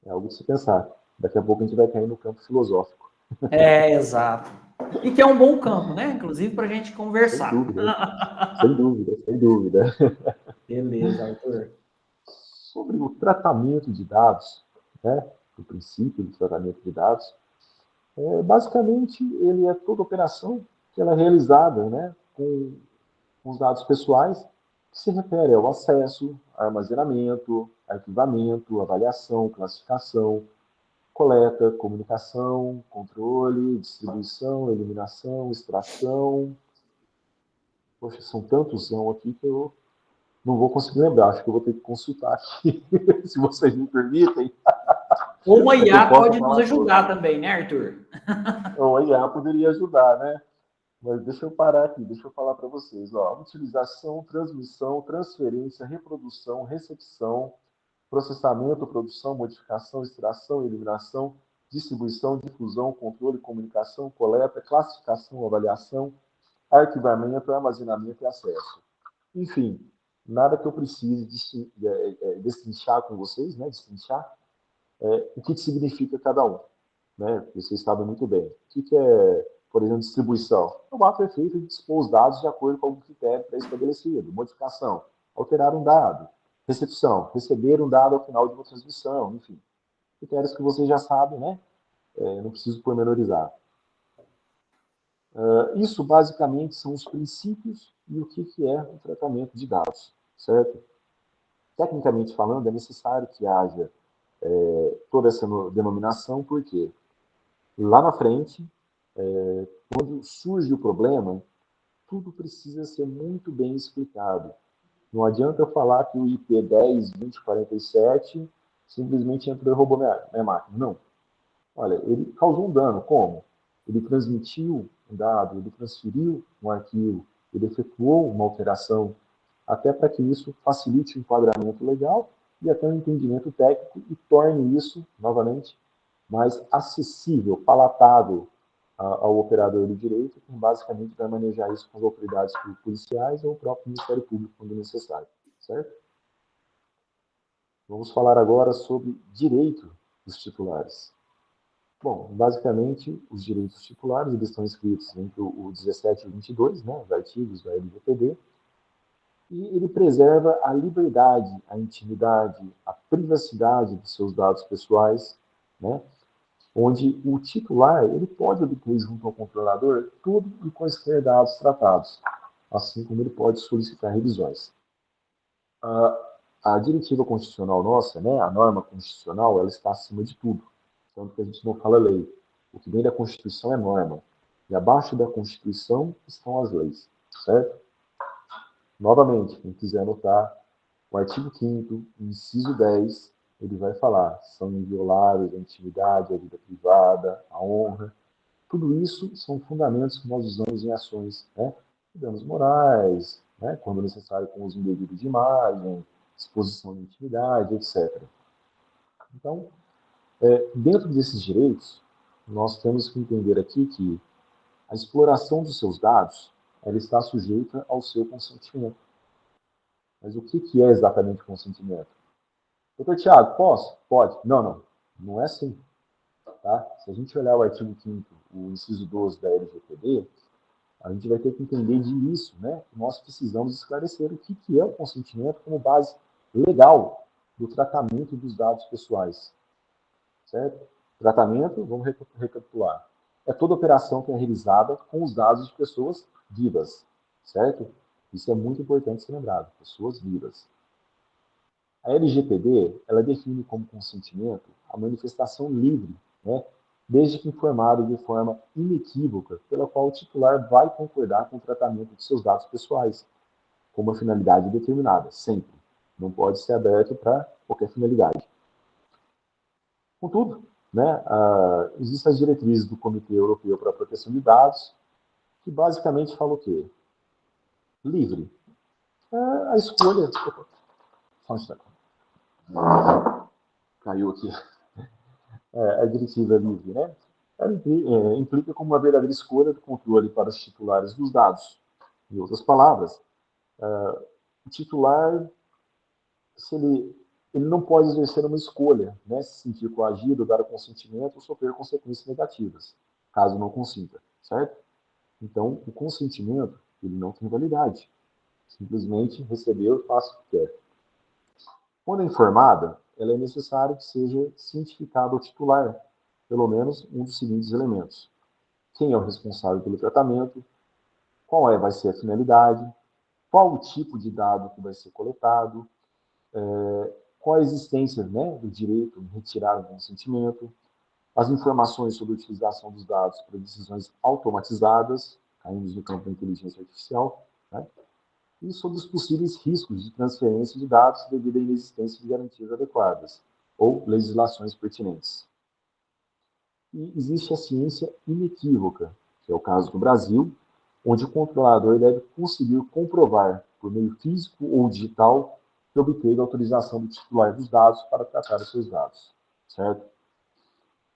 [SPEAKER 3] É algo de se pensar. Daqui a pouco a gente vai cair no campo filosófico.
[SPEAKER 1] Exato. E que é um bom campo, né? Inclusive para a gente
[SPEAKER 3] Sem
[SPEAKER 1] conversar.
[SPEAKER 3] dúvida, sem dúvida, sem dúvida.
[SPEAKER 1] Beleza, Arthur.
[SPEAKER 3] Sobre o tratamento de dados, né, o princípio do tratamento de dados, basicamente ele é toda operação que ela é realizada, né, com os dados pessoais, que se refere ao acesso, armazenamento, arquivamento, avaliação, classificação, coleta, comunicação, controle, distribuição, eliminação, extração. Poxa, são tantos aqui que eu não vou conseguir lembrar. Acho que eu vou ter que consultar aqui, se vocês me permitem.
[SPEAKER 1] Ou uma IA pode nos
[SPEAKER 3] falar
[SPEAKER 1] ajudar também, né, Arthur?
[SPEAKER 3] Ou a IA poderia ajudar, né? Mas deixa eu parar aqui, deixa eu falar para vocês. Ó, utilização, transmissão, transferência, reprodução, recepção, processamento, produção, modificação, extração, eliminação, distribuição, difusão, controle, comunicação, coleta, classificação, avaliação, arquivamento, armazenamento e acesso. Enfim, nada que eu precise destrinchar com vocês, né? Destrinchar o que significa cada um, né? Vocês sabem muito bem. O que é, por exemplo, distribuição? O ato é feito de dispor os dados de acordo com algum critério pré-estabelecido. Modificação, alterar um dado. Recepção, receber um dado ao final de uma transmissão, enfim. Critérios que vocês já sabem, né? Não preciso pormenorizar. Isso, basicamente, são os princípios e o que é o tratamento de dados, certo? Tecnicamente falando, é necessário que haja toda essa denominação, porque lá na frente, quando surge o problema, tudo precisa ser muito bem explicado. Não adianta eu falar que o IP 10.20.47 simplesmente entrou e roubou minha máquina. Não. Olha, ele causou um dano. Como? Ele transmitiu um dado, ele transferiu um arquivo, ele efetuou uma alteração, até para que isso facilite o enquadramento legal e até o entendimento técnico e torne isso, novamente, mais acessível, palatável ao operador de direito, que basicamente vai manejar isso com as autoridades policiais ou o próprio Ministério Público, quando necessário, certo? Vamos falar agora sobre direito dos titulares. Bom, basicamente, os direitos titulares eles estão escritos entre o 17 e o 22, né, os artigos da LGPD, e ele preserva a liberdade, a intimidade, a privacidade dos seus dados pessoais, né, onde o titular ele pode obter junto ao controlador tudo e quaisquer dados tratados, assim como ele pode solicitar revisões. A diretiva constitucional nossa, né, a norma constitucional, ela está acima de tudo. Tanto que a gente não fala lei. O que vem da Constituição é norma. E abaixo da Constituição estão as leis, certo? Novamente, quem quiser anotar, o artigo 5º, inciso 10, ele vai falar, são invioláveis a intimidade, a vida privada, a honra. Tudo isso são fundamentos que nós usamos em ações, né? Danos morais, né? Quando necessário com uso indevido de imagem, exposição de intimidade, etc. Então, dentro desses direitos, nós temos que entender aqui que a exploração dos seus dados ela está sujeita ao seu consentimento. Mas o que é exatamente consentimento? Doutor Tiago, posso? Pode. Não é assim. Tá? Se a gente olhar o artigo 5º, o inciso 12 da LGPD, a gente vai ter que entender de início, né, que nós precisamos esclarecer o que é o consentimento como base legal do tratamento dos dados pessoais. Certo? Tratamento, vamos recapitular. É toda operação que é realizada com os dados de pessoas vivas. Certo? Isso é muito importante ser lembrado. Pessoas vivas. A LGPD, ela define como consentimento a manifestação livre, né, desde que informado de forma inequívoca, pela qual o titular vai concordar com o tratamento de seus dados pessoais, com uma finalidade determinada, sempre. Não pode ser aberto para qualquer finalidade. Contudo, né, existem as diretrizes do Comitê Europeu para a Proteção de Dados, que basicamente fala o quê? Livre. A escolha... Só um instante. Caiu aqui. A diretiva livre, né? Ela implica como uma verdadeira escolha do controle para os titulares dos dados. Em outras palavras, o titular, se ele não pode exercer uma escolha, né? Se sentir coagido, dar o consentimento ou sofrer consequências negativas, caso não consinta, certo? Então, o consentimento, ele não tem validade. Simplesmente recebeu e faça o que quer. Quando é informada, ela é necessário que seja cientificado o titular, pelo menos um dos seguintes elementos. Quem é o responsável pelo tratamento, qual vai ser a finalidade, qual o tipo de dado que vai ser coletado, qual a existência, né, do direito em retirar o consentimento, as informações sobre a utilização dos dados para decisões automatizadas, caímos no campo da inteligência artificial, né, e sobre os possíveis riscos de transferência de dados devido à inexistência de garantias adequadas ou legislações pertinentes. E existe a ciência inequívoca, que é o caso do Brasil, onde o controlador deve conseguir comprovar, por meio físico ou digital, que obteve a autorização do titular dos dados para tratar os seus dados, certo?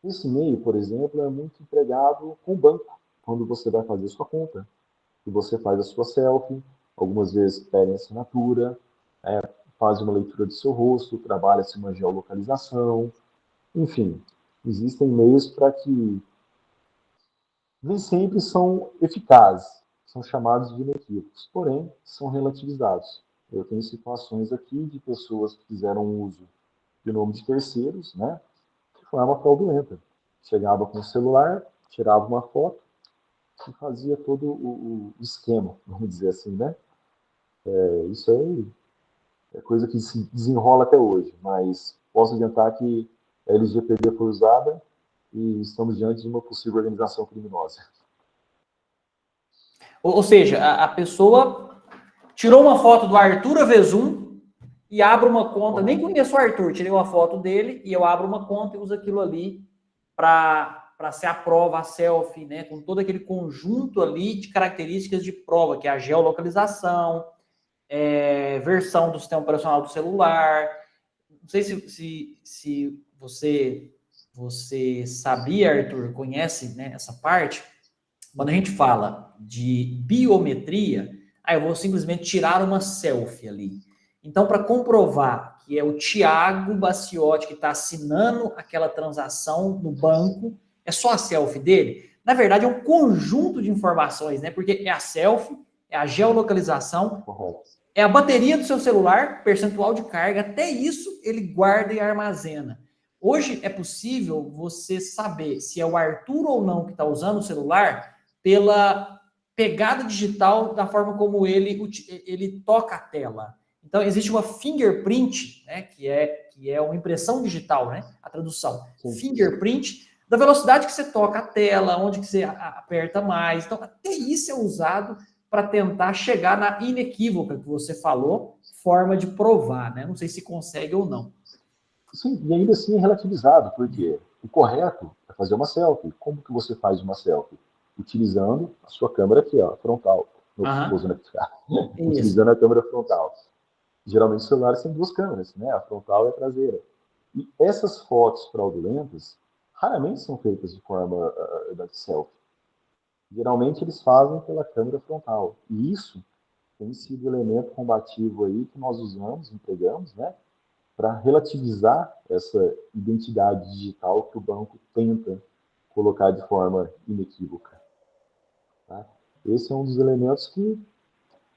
[SPEAKER 3] Esse meio, por exemplo, é muito empregado com o banco, quando você vai fazer sua conta, que você faz a sua selfie, algumas vezes pedem assinatura, faz uma leitura do seu rosto, trabalha-se uma geolocalização, enfim, existem meios para que nem sempre são eficazes, são chamados de inequívocos, porém, são relativizados. Eu tenho situações aqui de pessoas que fizeram uso de nome de terceiros, né, de forma fraudulenta. Chegava com o celular, tirava uma foto e fazia todo o esquema, vamos dizer assim, né? Isso aí é coisa que se desenrola até hoje, mas posso adiantar que a LGPD foi usada e estamos diante de uma possível organização criminosa.
[SPEAKER 1] Ou seja, a pessoa tirou uma foto do Arthur Avezum e abre uma conta, nem conheço o Arthur, tirei uma foto dele e eu abro uma conta e uso aquilo ali para ser a prova, a selfie, né, com todo aquele conjunto ali de características de prova, que é a geolocalização, versão do sistema operacional do celular. Não sei se você sabia, Arthur, conhece, né, essa parte. Quando a gente fala de biometria, eu vou simplesmente tirar uma selfie ali. Então, para comprovar que é o Thiago Baciotti que está assinando aquela transação no banco, é só a selfie dele? Na verdade, é um conjunto de informações, né? Porque é a selfie, é a geolocalização, é a bateria do seu celular, percentual de carga, até isso ele guarda e armazena. Hoje é possível você saber se é o Arthur ou não que está usando o celular pela pegada digital da forma como ele toca a tela. Então, existe uma fingerprint, né, que é uma impressão digital, né, a tradução. Sim. Fingerprint, da velocidade que você toca a tela, onde que você aperta mais. Então, até isso é usado para tentar chegar na inequívoca que você falou, forma de provar, né? Não sei se consegue ou não.
[SPEAKER 3] Sim, e ainda assim é relativizado, porque o correto é fazer uma selfie. Como que você faz uma selfie? Utilizando a sua câmera aqui, ó, frontal. Utilizando a câmera frontal. Geralmente os celulares têm duas câmeras, né? A frontal e a traseira. E essas fotos fraudulentas raramente são feitas de forma de selfie. Geralmente eles fazem pela câmera frontal. E isso tem sido o elemento combativo aí que nós usamos, empregamos, né? Para relativizar essa identidade digital que o banco tenta colocar de forma inequívoca. Tá? Esse é um dos elementos que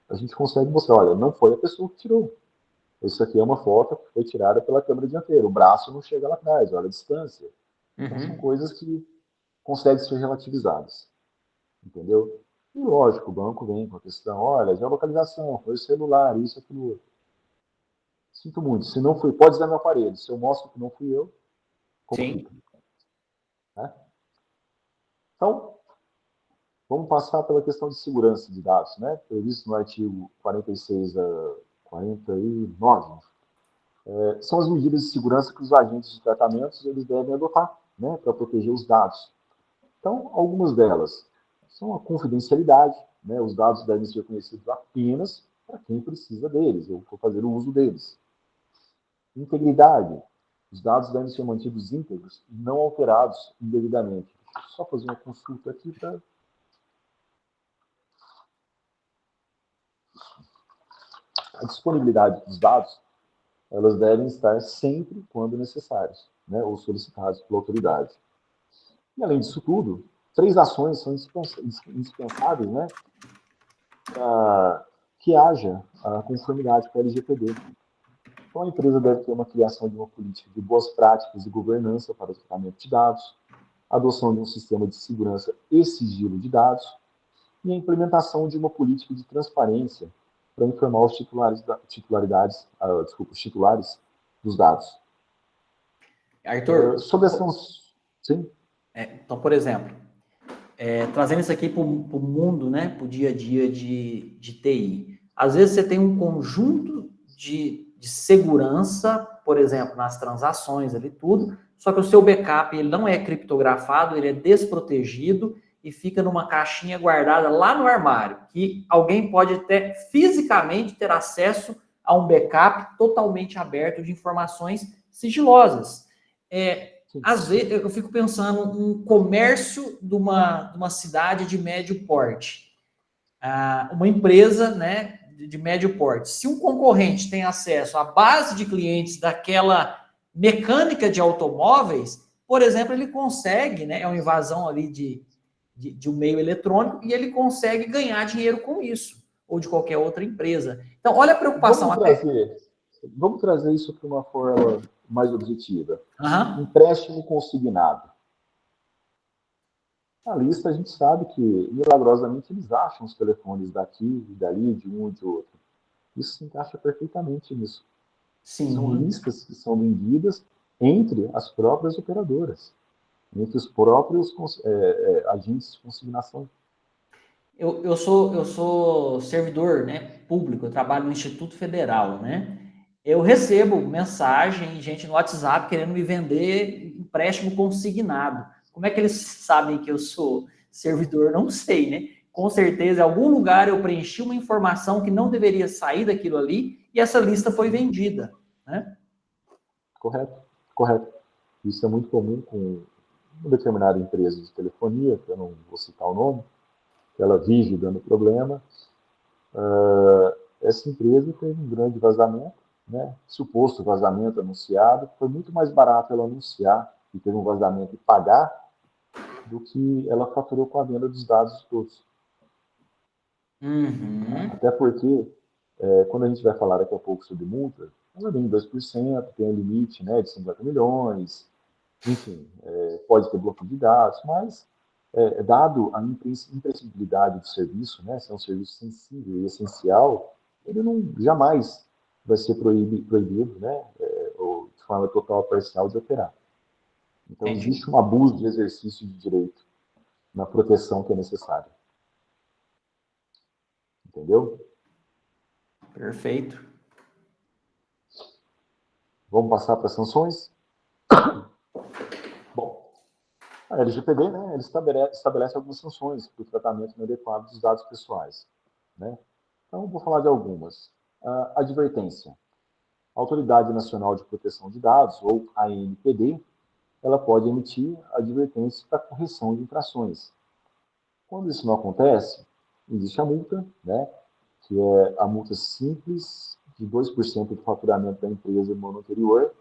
[SPEAKER 3] a gente consegue mostrar. Olha, não foi a pessoa que tirou. Isso aqui é uma foto que foi tirada pela câmera dianteira. O braço não chega lá atrás, olha a distância. Então, são coisas que conseguem ser relativizadas. Entendeu? E, lógico, o banco vem com a questão, olha, geolocalização, foi o celular, isso, aquilo outro. Sinto muito. Se não fui, pode usar meu aparelho. Se eu mostro que não fui eu, complica. Né? Então, vamos passar pela questão de segurança de dados, né? Previsto no artigo 46 a 49. São as medidas de segurança que os agentes de tratamentos eles devem adotar, né, para proteger os dados. Então, algumas delas são a confidencialidade, né? Os dados devem ser conhecidos apenas para quem precisa deles, ou for fazer o uso deles. Integridade. Os dados devem ser mantidos íntegros e não alterados indevidamente. Deixa eu só fazer uma consulta aqui para... A disponibilidade dos dados, elas devem estar sempre quando necessários, né, ou solicitados pela autoridade. E, além disso tudo, 3 ações são indispensáveis, né, para que haja a conformidade com a LGPD. Então, a empresa deve ter uma criação de uma política de boas práticas e governança para o tratamento de dados, adoção de um sistema de segurança e sigilo de dados, e a implementação de uma política de transparência para informar os os titulares dos dados.
[SPEAKER 1] Arthur,
[SPEAKER 3] Sobre essas... Sim?
[SPEAKER 1] então, por exemplo, trazendo isso aqui para o mundo, né, para o dia a dia de TI. Às vezes você tem um conjunto de segurança, por exemplo, nas transações ali tudo, só que o seu backup ele não é criptografado, ele é desprotegido e fica numa caixinha guardada lá no armário, que alguém pode até fisicamente ter acesso a um backup totalmente aberto de informações sigilosas. Às vezes, eu fico pensando um comércio de uma cidade de médio porte, uma empresa, né, de médio porte. Se um concorrente tem acesso à base de clientes daquela mecânica de automóveis, por exemplo, ele consegue, né, é uma invasão ali de um meio eletrônico, e ele consegue ganhar dinheiro com isso, ou de qualquer outra empresa. Então, olha a preocupação.
[SPEAKER 3] Vamos trazer isso para uma forma mais objetiva.
[SPEAKER 1] Uhum.
[SPEAKER 3] Empréstimo consignado. Na lista, a gente sabe que, milagrosamente, eles acham os telefones daqui e dali, de um e de outro. Isso se encaixa perfeitamente nisso.
[SPEAKER 1] Sim.
[SPEAKER 3] São listas que são vendidas entre as próprias operadoras, entre os próprios agentes de consignação.
[SPEAKER 1] Eu sou servidor, né, público, eu trabalho no Instituto Federal, né? Eu recebo mensagem, gente no WhatsApp querendo me vender empréstimo consignado. Como é que eles sabem que eu sou servidor? Não sei, né? Com certeza, em algum lugar eu preenchi uma informação que não deveria sair daquilo ali e essa lista foi vendida, né?
[SPEAKER 3] Correto, correto. Isso é muito comum com uma determinada empresa de telefonia, que eu não vou citar o nome, que ela vive dando problema. Essa empresa teve um grande vazamento, né? Suposto vazamento anunciado, foi muito mais barato ela anunciar que teve um vazamento e pagar do que ela faturou com a venda dos dados todos.
[SPEAKER 1] Uhum.
[SPEAKER 3] Até porque, quando a gente vai falar daqui a pouco sobre multa, ela vem em 2%, tem um limite, né, de 50 milhões, enfim, pode ter bloqueio de dados, mas, dado a imprescindibilidade do serviço, né, se é um serviço sensível e essencial, ele não jamais vai ser proibido, né, ou de forma total ou parcial de operar. Então,
[SPEAKER 1] Entendi.
[SPEAKER 3] existe um abuso de exercício de direito na proteção que é necessária. Entendeu?
[SPEAKER 1] Perfeito.
[SPEAKER 3] Vamos passar para as sanções? Bom, a LGPD, né, ele estabelece algumas sanções para o tratamento inadequado dos dados pessoais, né? Então, vou falar de algumas. Advertência. A Autoridade Nacional de Proteção de Dados, ou ANPD, ela pode emitir advertência para correção de infrações. Quando isso não acontece, existe a multa, né, que é a multa simples de 2% do faturamento da empresa no ano anterior,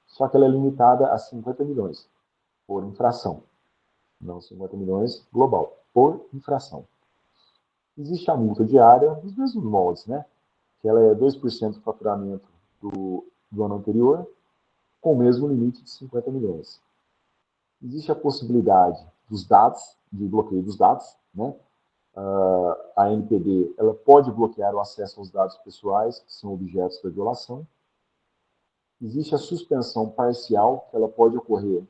[SPEAKER 3] só que ela é limitada a 50 milhões por infração. Não 50 milhões global, por infração. Existe a multa diária dos mesmos moldes, né? Que ela é 2% do faturamento do ano anterior, com o mesmo limite de 50 milhões. Existe a possibilidade dos dados, de bloqueio dos dados, né? A ANPD ela pode bloquear o acesso aos dados pessoais que são objetos da violação. Existe a suspensão parcial, que ela pode ocorrer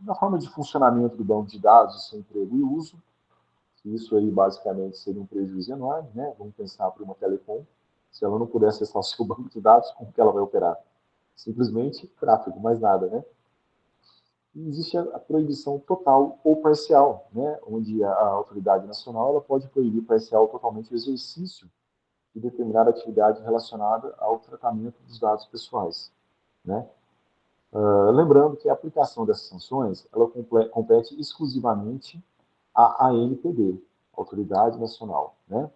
[SPEAKER 3] na forma de funcionamento do banco de dados, sem emprego e uso. Isso aí, basicamente, seria um prejuízo enorme, né? Vamos pensar para uma telecom. Se ela não puder acessar o seu banco de dados, como que ela vai operar? Simplesmente tráfego, mais nada, né? E existe a proibição total ou parcial, né? Onde a autoridade nacional ela pode proibir parcial ou totalmente o exercício de determinada atividade relacionada ao tratamento dos dados pessoais, né? Lembrando que a aplicação dessas sanções ela compete exclusivamente à ANPD, Autoridade Nacional, né?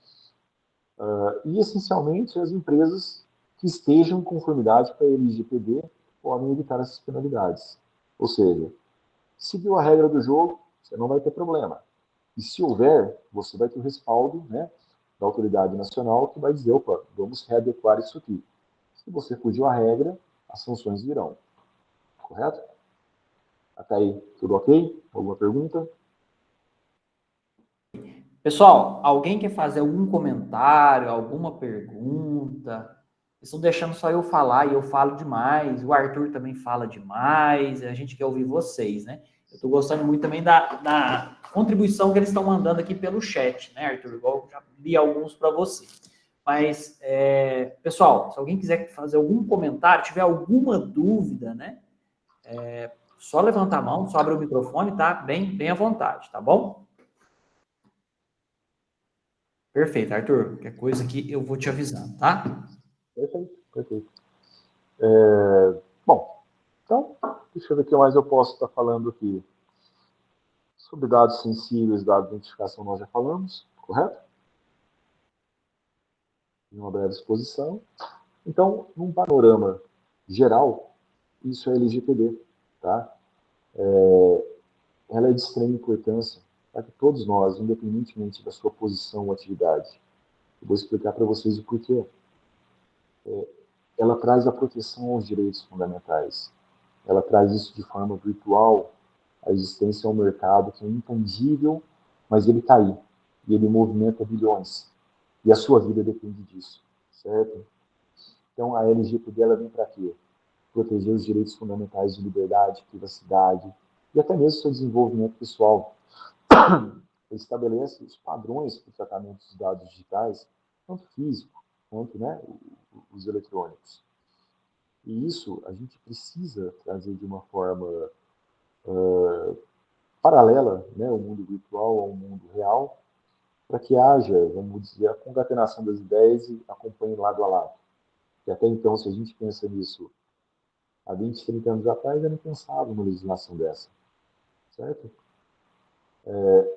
[SPEAKER 3] E, essencialmente, as empresas que estejam em conformidade com a LGPD podem evitar essas penalidades. Ou seja, seguiu a regra do jogo, você não vai ter problema. E se houver, você vai ter o respaldo, né, da autoridade nacional que vai dizer, opa, vamos readequar isso aqui. Se você fugiu à regra, as sanções virão. Correto? Até aí, tudo ok? Alguma pergunta?
[SPEAKER 1] Pessoal, alguém quer fazer algum comentário, alguma pergunta? Estão deixando só eu falar e eu falo demais. O Arthur também fala demais. A gente quer ouvir vocês, né? Eu estou gostando muito também da contribuição que eles estão mandando aqui pelo chat, né, Arthur? Igual eu já li alguns para você. Mas, pessoal, se alguém quiser fazer algum comentário, tiver alguma dúvida, né? Só levanta a mão, só abre o microfone, tá? Bem à vontade, tá bom? Perfeito, Arthur. Qualquer coisa aqui eu vou te avisando, tá?
[SPEAKER 3] Perfeito, perfeito. Bom, então, deixa eu ver o que mais eu posso estar falando aqui. Sobre dados sensíveis, dados de identificação, nós já falamos, correto? Em uma breve exposição. Então, num panorama geral, isso é LGPD, tá? Ela é de extrema importância para que todos nós, independentemente da sua posição ou atividade, eu vou explicar para vocês o porquê. Ela traz a proteção aos direitos fundamentais. Ela traz isso de forma virtual, a existência ao mercado que é intangível, mas ele está aí. E ele movimenta bilhões. E a sua vida depende disso, certo? Então, a LGPD ela vem para quê? Proteger os direitos fundamentais de liberdade, privacidade e até mesmo seu desenvolvimento pessoal. Ele estabelece os padrões para o tratamento dos dados digitais, tanto físico quanto, né, os eletrônicos. E isso a gente precisa trazer de uma forma paralela, né, o mundo virtual ao mundo real, para que haja, vamos dizer, a concatenação das ideias e acompanhe lado a lado. E até então, se a gente pensa nisso há 20, 30 anos atrás, eu não pensava numa legislação dessa, certo?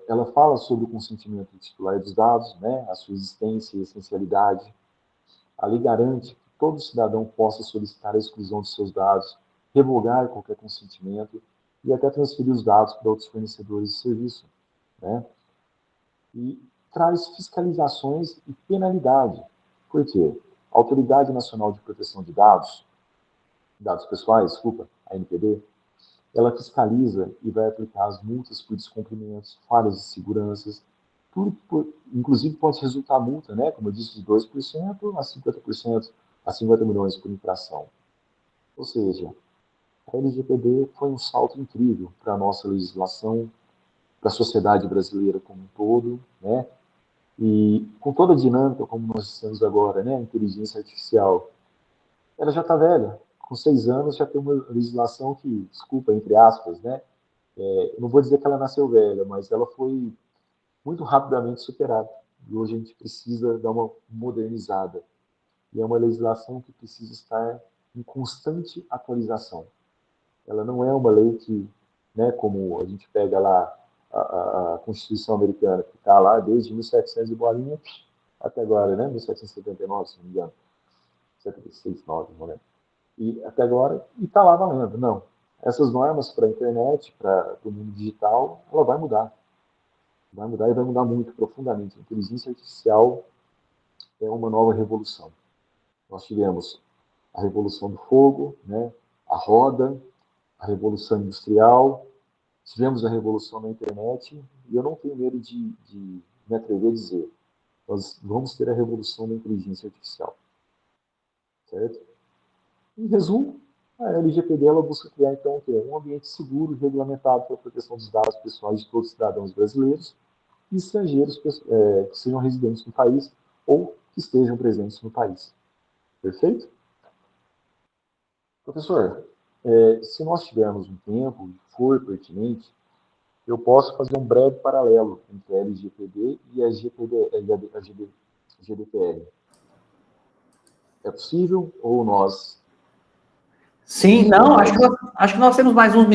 [SPEAKER 3] Ela fala sobre o consentimento titular dos dados, né, a sua existência e essencialidade. A lei garante que todo cidadão possa solicitar a exclusão de seus dados, revogar qualquer consentimento e até transferir os dados para outros fornecedores de serviço, né? E traz fiscalizações e penalidade. Por quê? A Autoridade Nacional de Proteção de Dados, dados pessoais, desculpa, a ANPD, ela fiscaliza e vai aplicar as multas por descumprimentos, falhas de segurança, tudo inclusive pode resultar multa, né, como eu disse, de 2% a 50%, a 50 milhões por infração. Ou seja, a LGPD foi um salto incrível para a nossa legislação, para a sociedade brasileira como um todo, né? E com toda a dinâmica como nós temos agora, né, a inteligência artificial, ela já está velha. Com 6 anos já tem uma legislação que, desculpa, entre aspas, né, não vou dizer que ela nasceu velha, mas ela foi muito rapidamente superada. E hoje a gente precisa dar uma modernizada. E é uma legislação que precisa estar em constante atualização. Ela não é uma lei que, né, como a gente pega lá a Constituição Americana, que está lá desde 1700 e bolinha até agora, né, 1779, se não me engano, 76, 9, não lembro. E até agora, e está lá valendo. Não. Essas normas para a internet, para o mundo digital, ela vai mudar. Vai mudar e vai mudar muito profundamente. A inteligência artificial é uma nova revolução. Nós tivemos a revolução do fogo, né, a roda, a revolução industrial, tivemos a revolução na internet, e eu não tenho medo de me atrever a dizer, nós vamos ter a revolução da inteligência artificial. Certo? Em resumo, a LGPD ela busca criar, então, um ambiente seguro e regulamentado para a proteção dos dados pessoais de todos os cidadãos brasileiros e estrangeiros que sejam residentes no país ou que estejam presentes no país. Perfeito? Professor, se nós tivermos um tempo e for pertinente, eu posso fazer um breve paralelo entre a LGPD e a GDPR. É possível ou nós...
[SPEAKER 1] Sim, não, acho que nós temos mais uns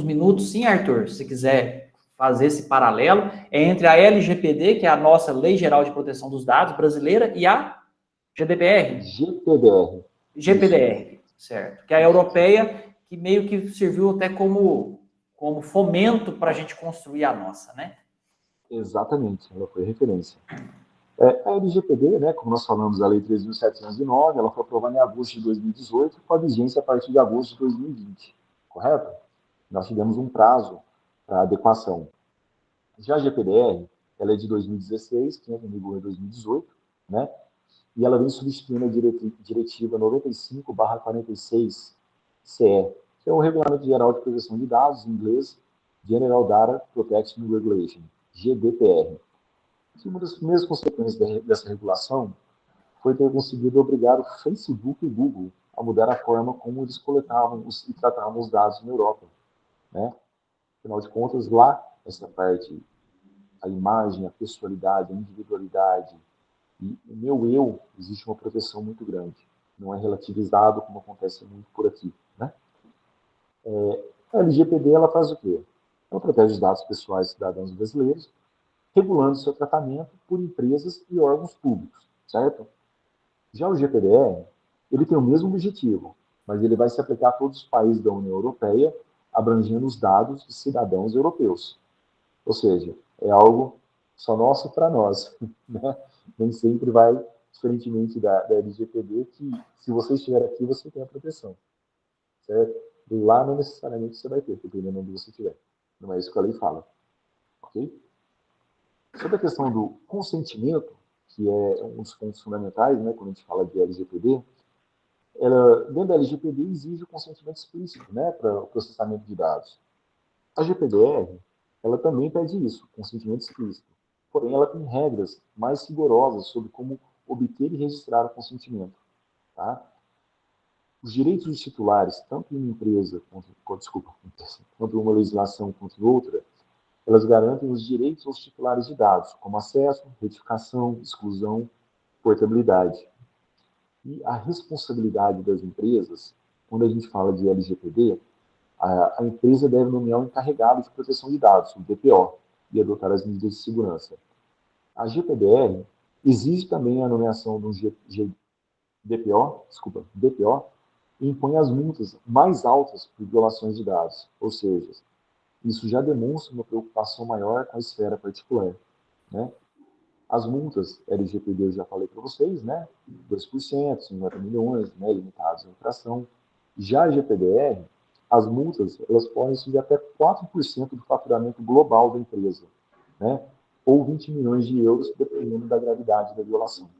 [SPEAKER 1] minutos, sim, Arthur, se quiser fazer esse paralelo, entre a LGPD, que é a nossa Lei Geral de Proteção dos Dados brasileira, e a GDPR. GPDR, certo. Que é a europeia, que meio que serviu até como fomento para a gente construir a nossa, né?
[SPEAKER 3] Exatamente, ela foi referência. A LGPD, né, como nós falamos, a Lei 3.709, ela foi aprovada em agosto de 2018, com a vigência a partir de agosto de 2020, correto? Nós tivemos um prazo para adequação. Já a GPDR, ela é de 2016, que entra em vigor em 2018, né? E ela vem substituindo a diretiva 95/46/CE, que é o Regulamento Geral de Proteção de Dados, em inglês, General Data Protection Regulation, GDPR. E uma das primeiras consequências dessa regulação foi ter conseguido obrigar o Facebook e o Google a mudar a forma como eles coletavam e tratavam os dados na Europa, né? Afinal de contas, lá, essa parte, a imagem, a pessoalidade, a individualidade e o meu eu, existe uma proteção muito grande. Não é relativizado, como acontece muito por aqui, né? A LGPD, ela faz o quê? Ela protege os dados pessoais dos cidadãos brasileiros, regulando seu tratamento por empresas e órgãos públicos, certo? Já o GPDR, ele tem o mesmo objetivo, mas ele vai se aplicar a todos os países da União Europeia, abrangendo os dados de cidadãos europeus. Ou seja, é algo só nosso para nós, né? Nem sempre vai, diferentemente da LGPD, que se você estiver aqui, você tem a proteção, certo? Lá não necessariamente você vai ter, dependendo de onde você estiver. Não é isso que a lei fala, ok? Sobre a questão do consentimento, que é um dos pontos fundamentais, né, quando a gente fala de LGPD, dentro da LGPD exige o consentimento explícito, né, para o processamento de dados. A GPDR, ela também pede isso, consentimento explícito. Porém, ela tem regras mais rigorosas sobre como obter e registrar o consentimento. Tá? Os direitos dos titulares, tanto em uma empresa, quanto em uma legislação quanto em outra, elas garantem os direitos aos titulares de dados, como acesso, retificação, exclusão, portabilidade. E a responsabilidade das empresas, quando a gente fala de LGPD, a empresa deve nomear um encarregado de proteção de dados, o DPO, e adotar as medidas de segurança. A GPDR exige também a nomeação de um DPO, e impõe as multas mais altas por violações de dados, ou seja, isso já demonstra uma preocupação maior com a esfera particular, né? As multas LGPD, eu já falei para vocês, né? 2%, 50 milhões, né? Limitados à infração. Já a GPDR, as multas, elas podem ser de até 4% do faturamento global da empresa, né? Ou 20 milhões de euros, dependendo da gravidade da violação.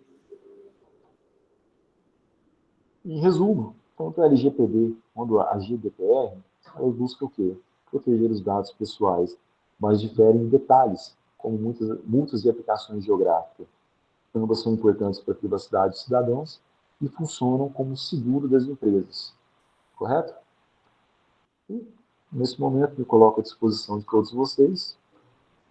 [SPEAKER 3] Em resumo, tanto a LGPD quanto a GDPR, elas buscam o quê? Proteger os dados pessoais, mas diferem em detalhes, como multas de aplicações geográficas. Ambas são importantes para a privacidade dos cidadãos e funcionam como seguro das empresas. Correto? E, nesse momento, me coloco à disposição de todos vocês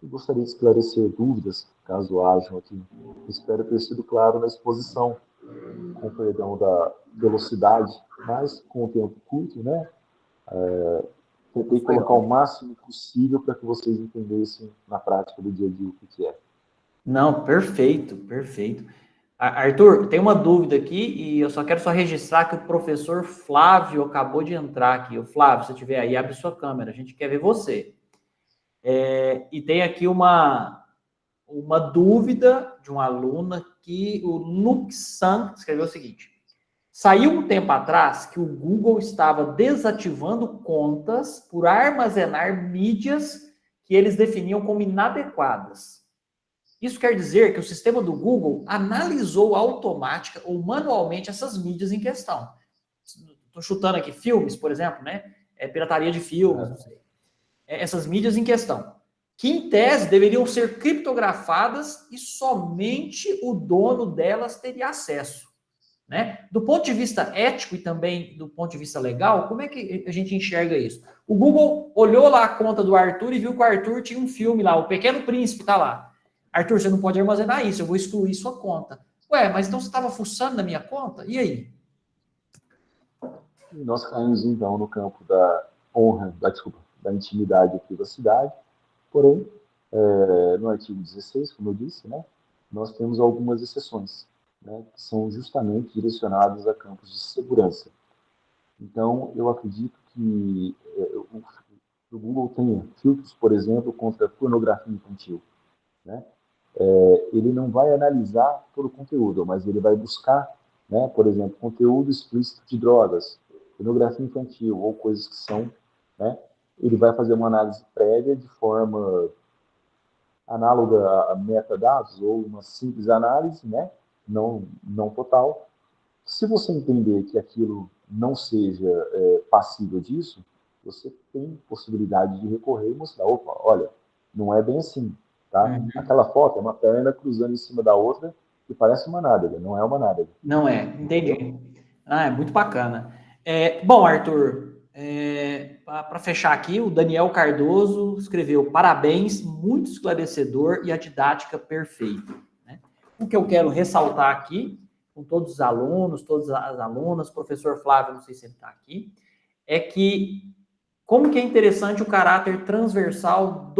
[SPEAKER 3] e gostaria de esclarecer dúvidas, caso hajam aqui. Espero ter sido claro na exposição, com perdão da velocidade, mas com o tempo curto, né? Tentei colocar o máximo possível para que vocês entendessem na prática do dia a dia o que é.
[SPEAKER 1] Não, perfeito, perfeito. Arthur, tem uma dúvida aqui e eu só quero registrar que o professor Flávio acabou de entrar aqui. O Flávio, se estiver aí, abre sua câmera, a gente quer ver você. E tem aqui uma dúvida de uma aluna que o Nuxan escreveu o seguinte: saiu um tempo atrás que o Google estava desativando contas por armazenar mídias que eles definiam como inadequadas. Isso quer dizer que o sistema do Google analisou automática ou manualmente essas mídias em questão. Estou chutando aqui filmes, por exemplo, né? Pirataria de filmes, não sei. Essas mídias em questão, que em tese deveriam ser criptografadas e somente o dono delas teria acesso, né? Do ponto de vista ético e também do ponto de vista legal, como é que a gente enxerga isso? O Google olhou lá a conta do Arthur e viu que o Arthur tinha um filme lá, O Pequeno Príncipe, tá lá. Arthur, você não pode armazenar isso, eu vou excluir sua conta. Ué, mas então você estava fuçando na minha conta? E aí?
[SPEAKER 3] E nós caímos, então, no campo da honra, da intimidade e privacidade. Porém, no artigo 16, como eu disse, né, nós temos algumas exceções, né, que são justamente direcionadas a campos de segurança. Então, eu acredito que o Google tenha filtros, por exemplo, contra pornografia infantil, né? Ele não vai analisar todo o conteúdo, mas ele vai buscar, né, por exemplo, conteúdo explícito de drogas, pornografia infantil ou coisas que são, né, ele vai fazer uma análise prévia de forma análoga a metadados ou uma simples análise, né? Não total. Se você entender que aquilo não seja passível disso, você tem possibilidade de recorrer e mostrar, opa, olha, não é bem assim, tá?
[SPEAKER 1] Uhum.
[SPEAKER 3] Aquela foto é uma perna cruzando em cima da outra que parece uma nádega, não é uma nádega.
[SPEAKER 1] Não é, entendi. Ah, é muito bacana. Bom, Arthur, para fechar aqui, o Daniel Cardoso escreveu: parabéns, muito esclarecedor e a didática perfeita. Né? O que eu quero ressaltar aqui, com todos os alunos, todas as alunas, professor Flávio, não sei se ele está aqui, é que como que é interessante o caráter transversal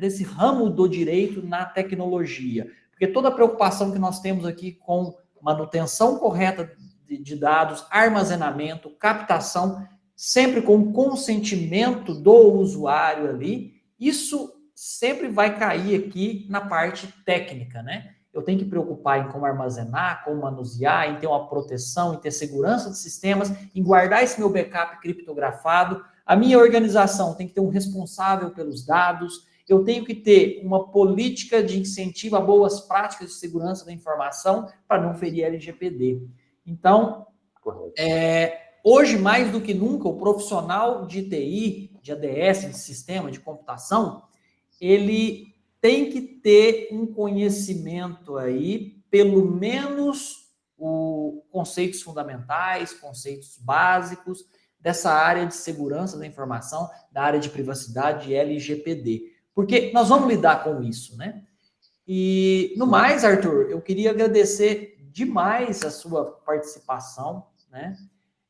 [SPEAKER 1] desse ramo do direito na tecnologia. Porque toda a preocupação que nós temos aqui com manutenção correta de dados, armazenamento, captação, sempre com o consentimento do usuário ali, isso sempre vai cair aqui na parte técnica, né? Eu tenho que preocupar em como armazenar, como manusear, em ter uma proteção, em ter segurança de sistemas, em guardar esse meu backup criptografado. A minha organização tem que ter um responsável pelos dados, eu tenho que ter uma política de incentivo a boas práticas de segurança da informação para não ferir LGPD. Então, hoje, mais do que nunca, o profissional de TI, de ADS, de sistema, de computação, ele tem que ter um conhecimento aí, pelo menos conceitos fundamentais, conceitos básicos dessa área de segurança da informação, da área de privacidade e LGPD. Porque nós vamos lidar com isso, né? E, no mais, Arthur, eu queria agradecer demais a sua participação, né?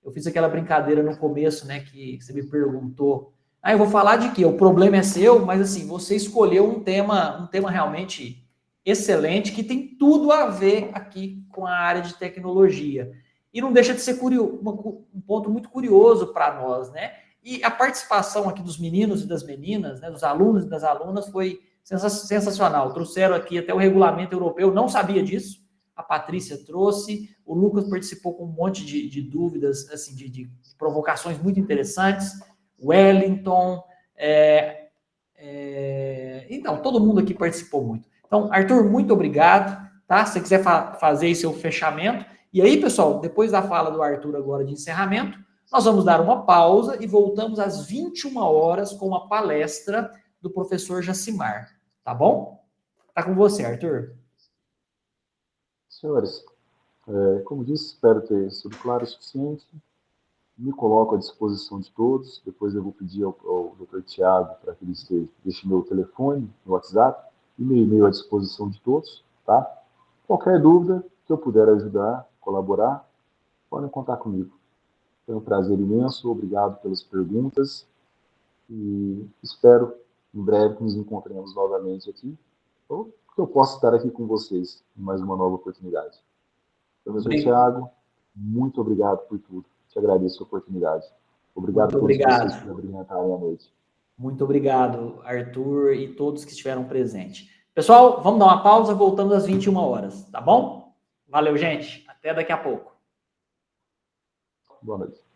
[SPEAKER 1] Eu fiz aquela brincadeira no começo, né, que você me perguntou, eu vou falar de quê? O problema é seu, mas assim, você escolheu um tema realmente excelente, que tem tudo a ver aqui com a área de tecnologia. E não deixa de ser um ponto muito curioso para nós, né? E a participação aqui dos meninos e das meninas, né, dos alunos e das alunas, foi sensacional. Trouxeram aqui até o regulamento europeu, não sabia disso. A Patrícia trouxe, o Lucas participou com um monte de dúvidas, assim, de provocações muito interessantes. Wellington, então, todo mundo aqui participou muito. Então, Arthur, muito obrigado, tá? Se você quiser fazer aí seu fechamento. E aí, pessoal, depois da fala do Arthur agora de encerramento, nós vamos dar uma pausa e voltamos às 21 horas com uma palestra do professor Jacimar, tá bom? Tá com você, Arthur.
[SPEAKER 3] Senhores, como disse, espero ter sido claro o suficiente. Me coloco à disposição de todos. Depois eu vou pedir ao Dr. Tiago para que ele deixe meu telefone, meu WhatsApp e meu e-mail à disposição de todos, tá? Qualquer dúvida que eu puder ajudar, colaborar, podem contar comigo. Foi um prazer imenso, obrigado pelas perguntas e espero em breve que nos encontremos novamente aqui, ou que eu possa estar aqui com vocês em mais uma nova oportunidade. Professor Tiago, muito obrigado por tudo. Te agradeço a oportunidade. Obrigado a todos vocês por abrilhantarem a noite.
[SPEAKER 1] Muito obrigado, Arthur, e todos que estiveram presentes. Pessoal, vamos dar uma pausa, voltamos às 21 horas, tá bom? Valeu, gente. Até daqui a pouco.
[SPEAKER 3] Boa noite.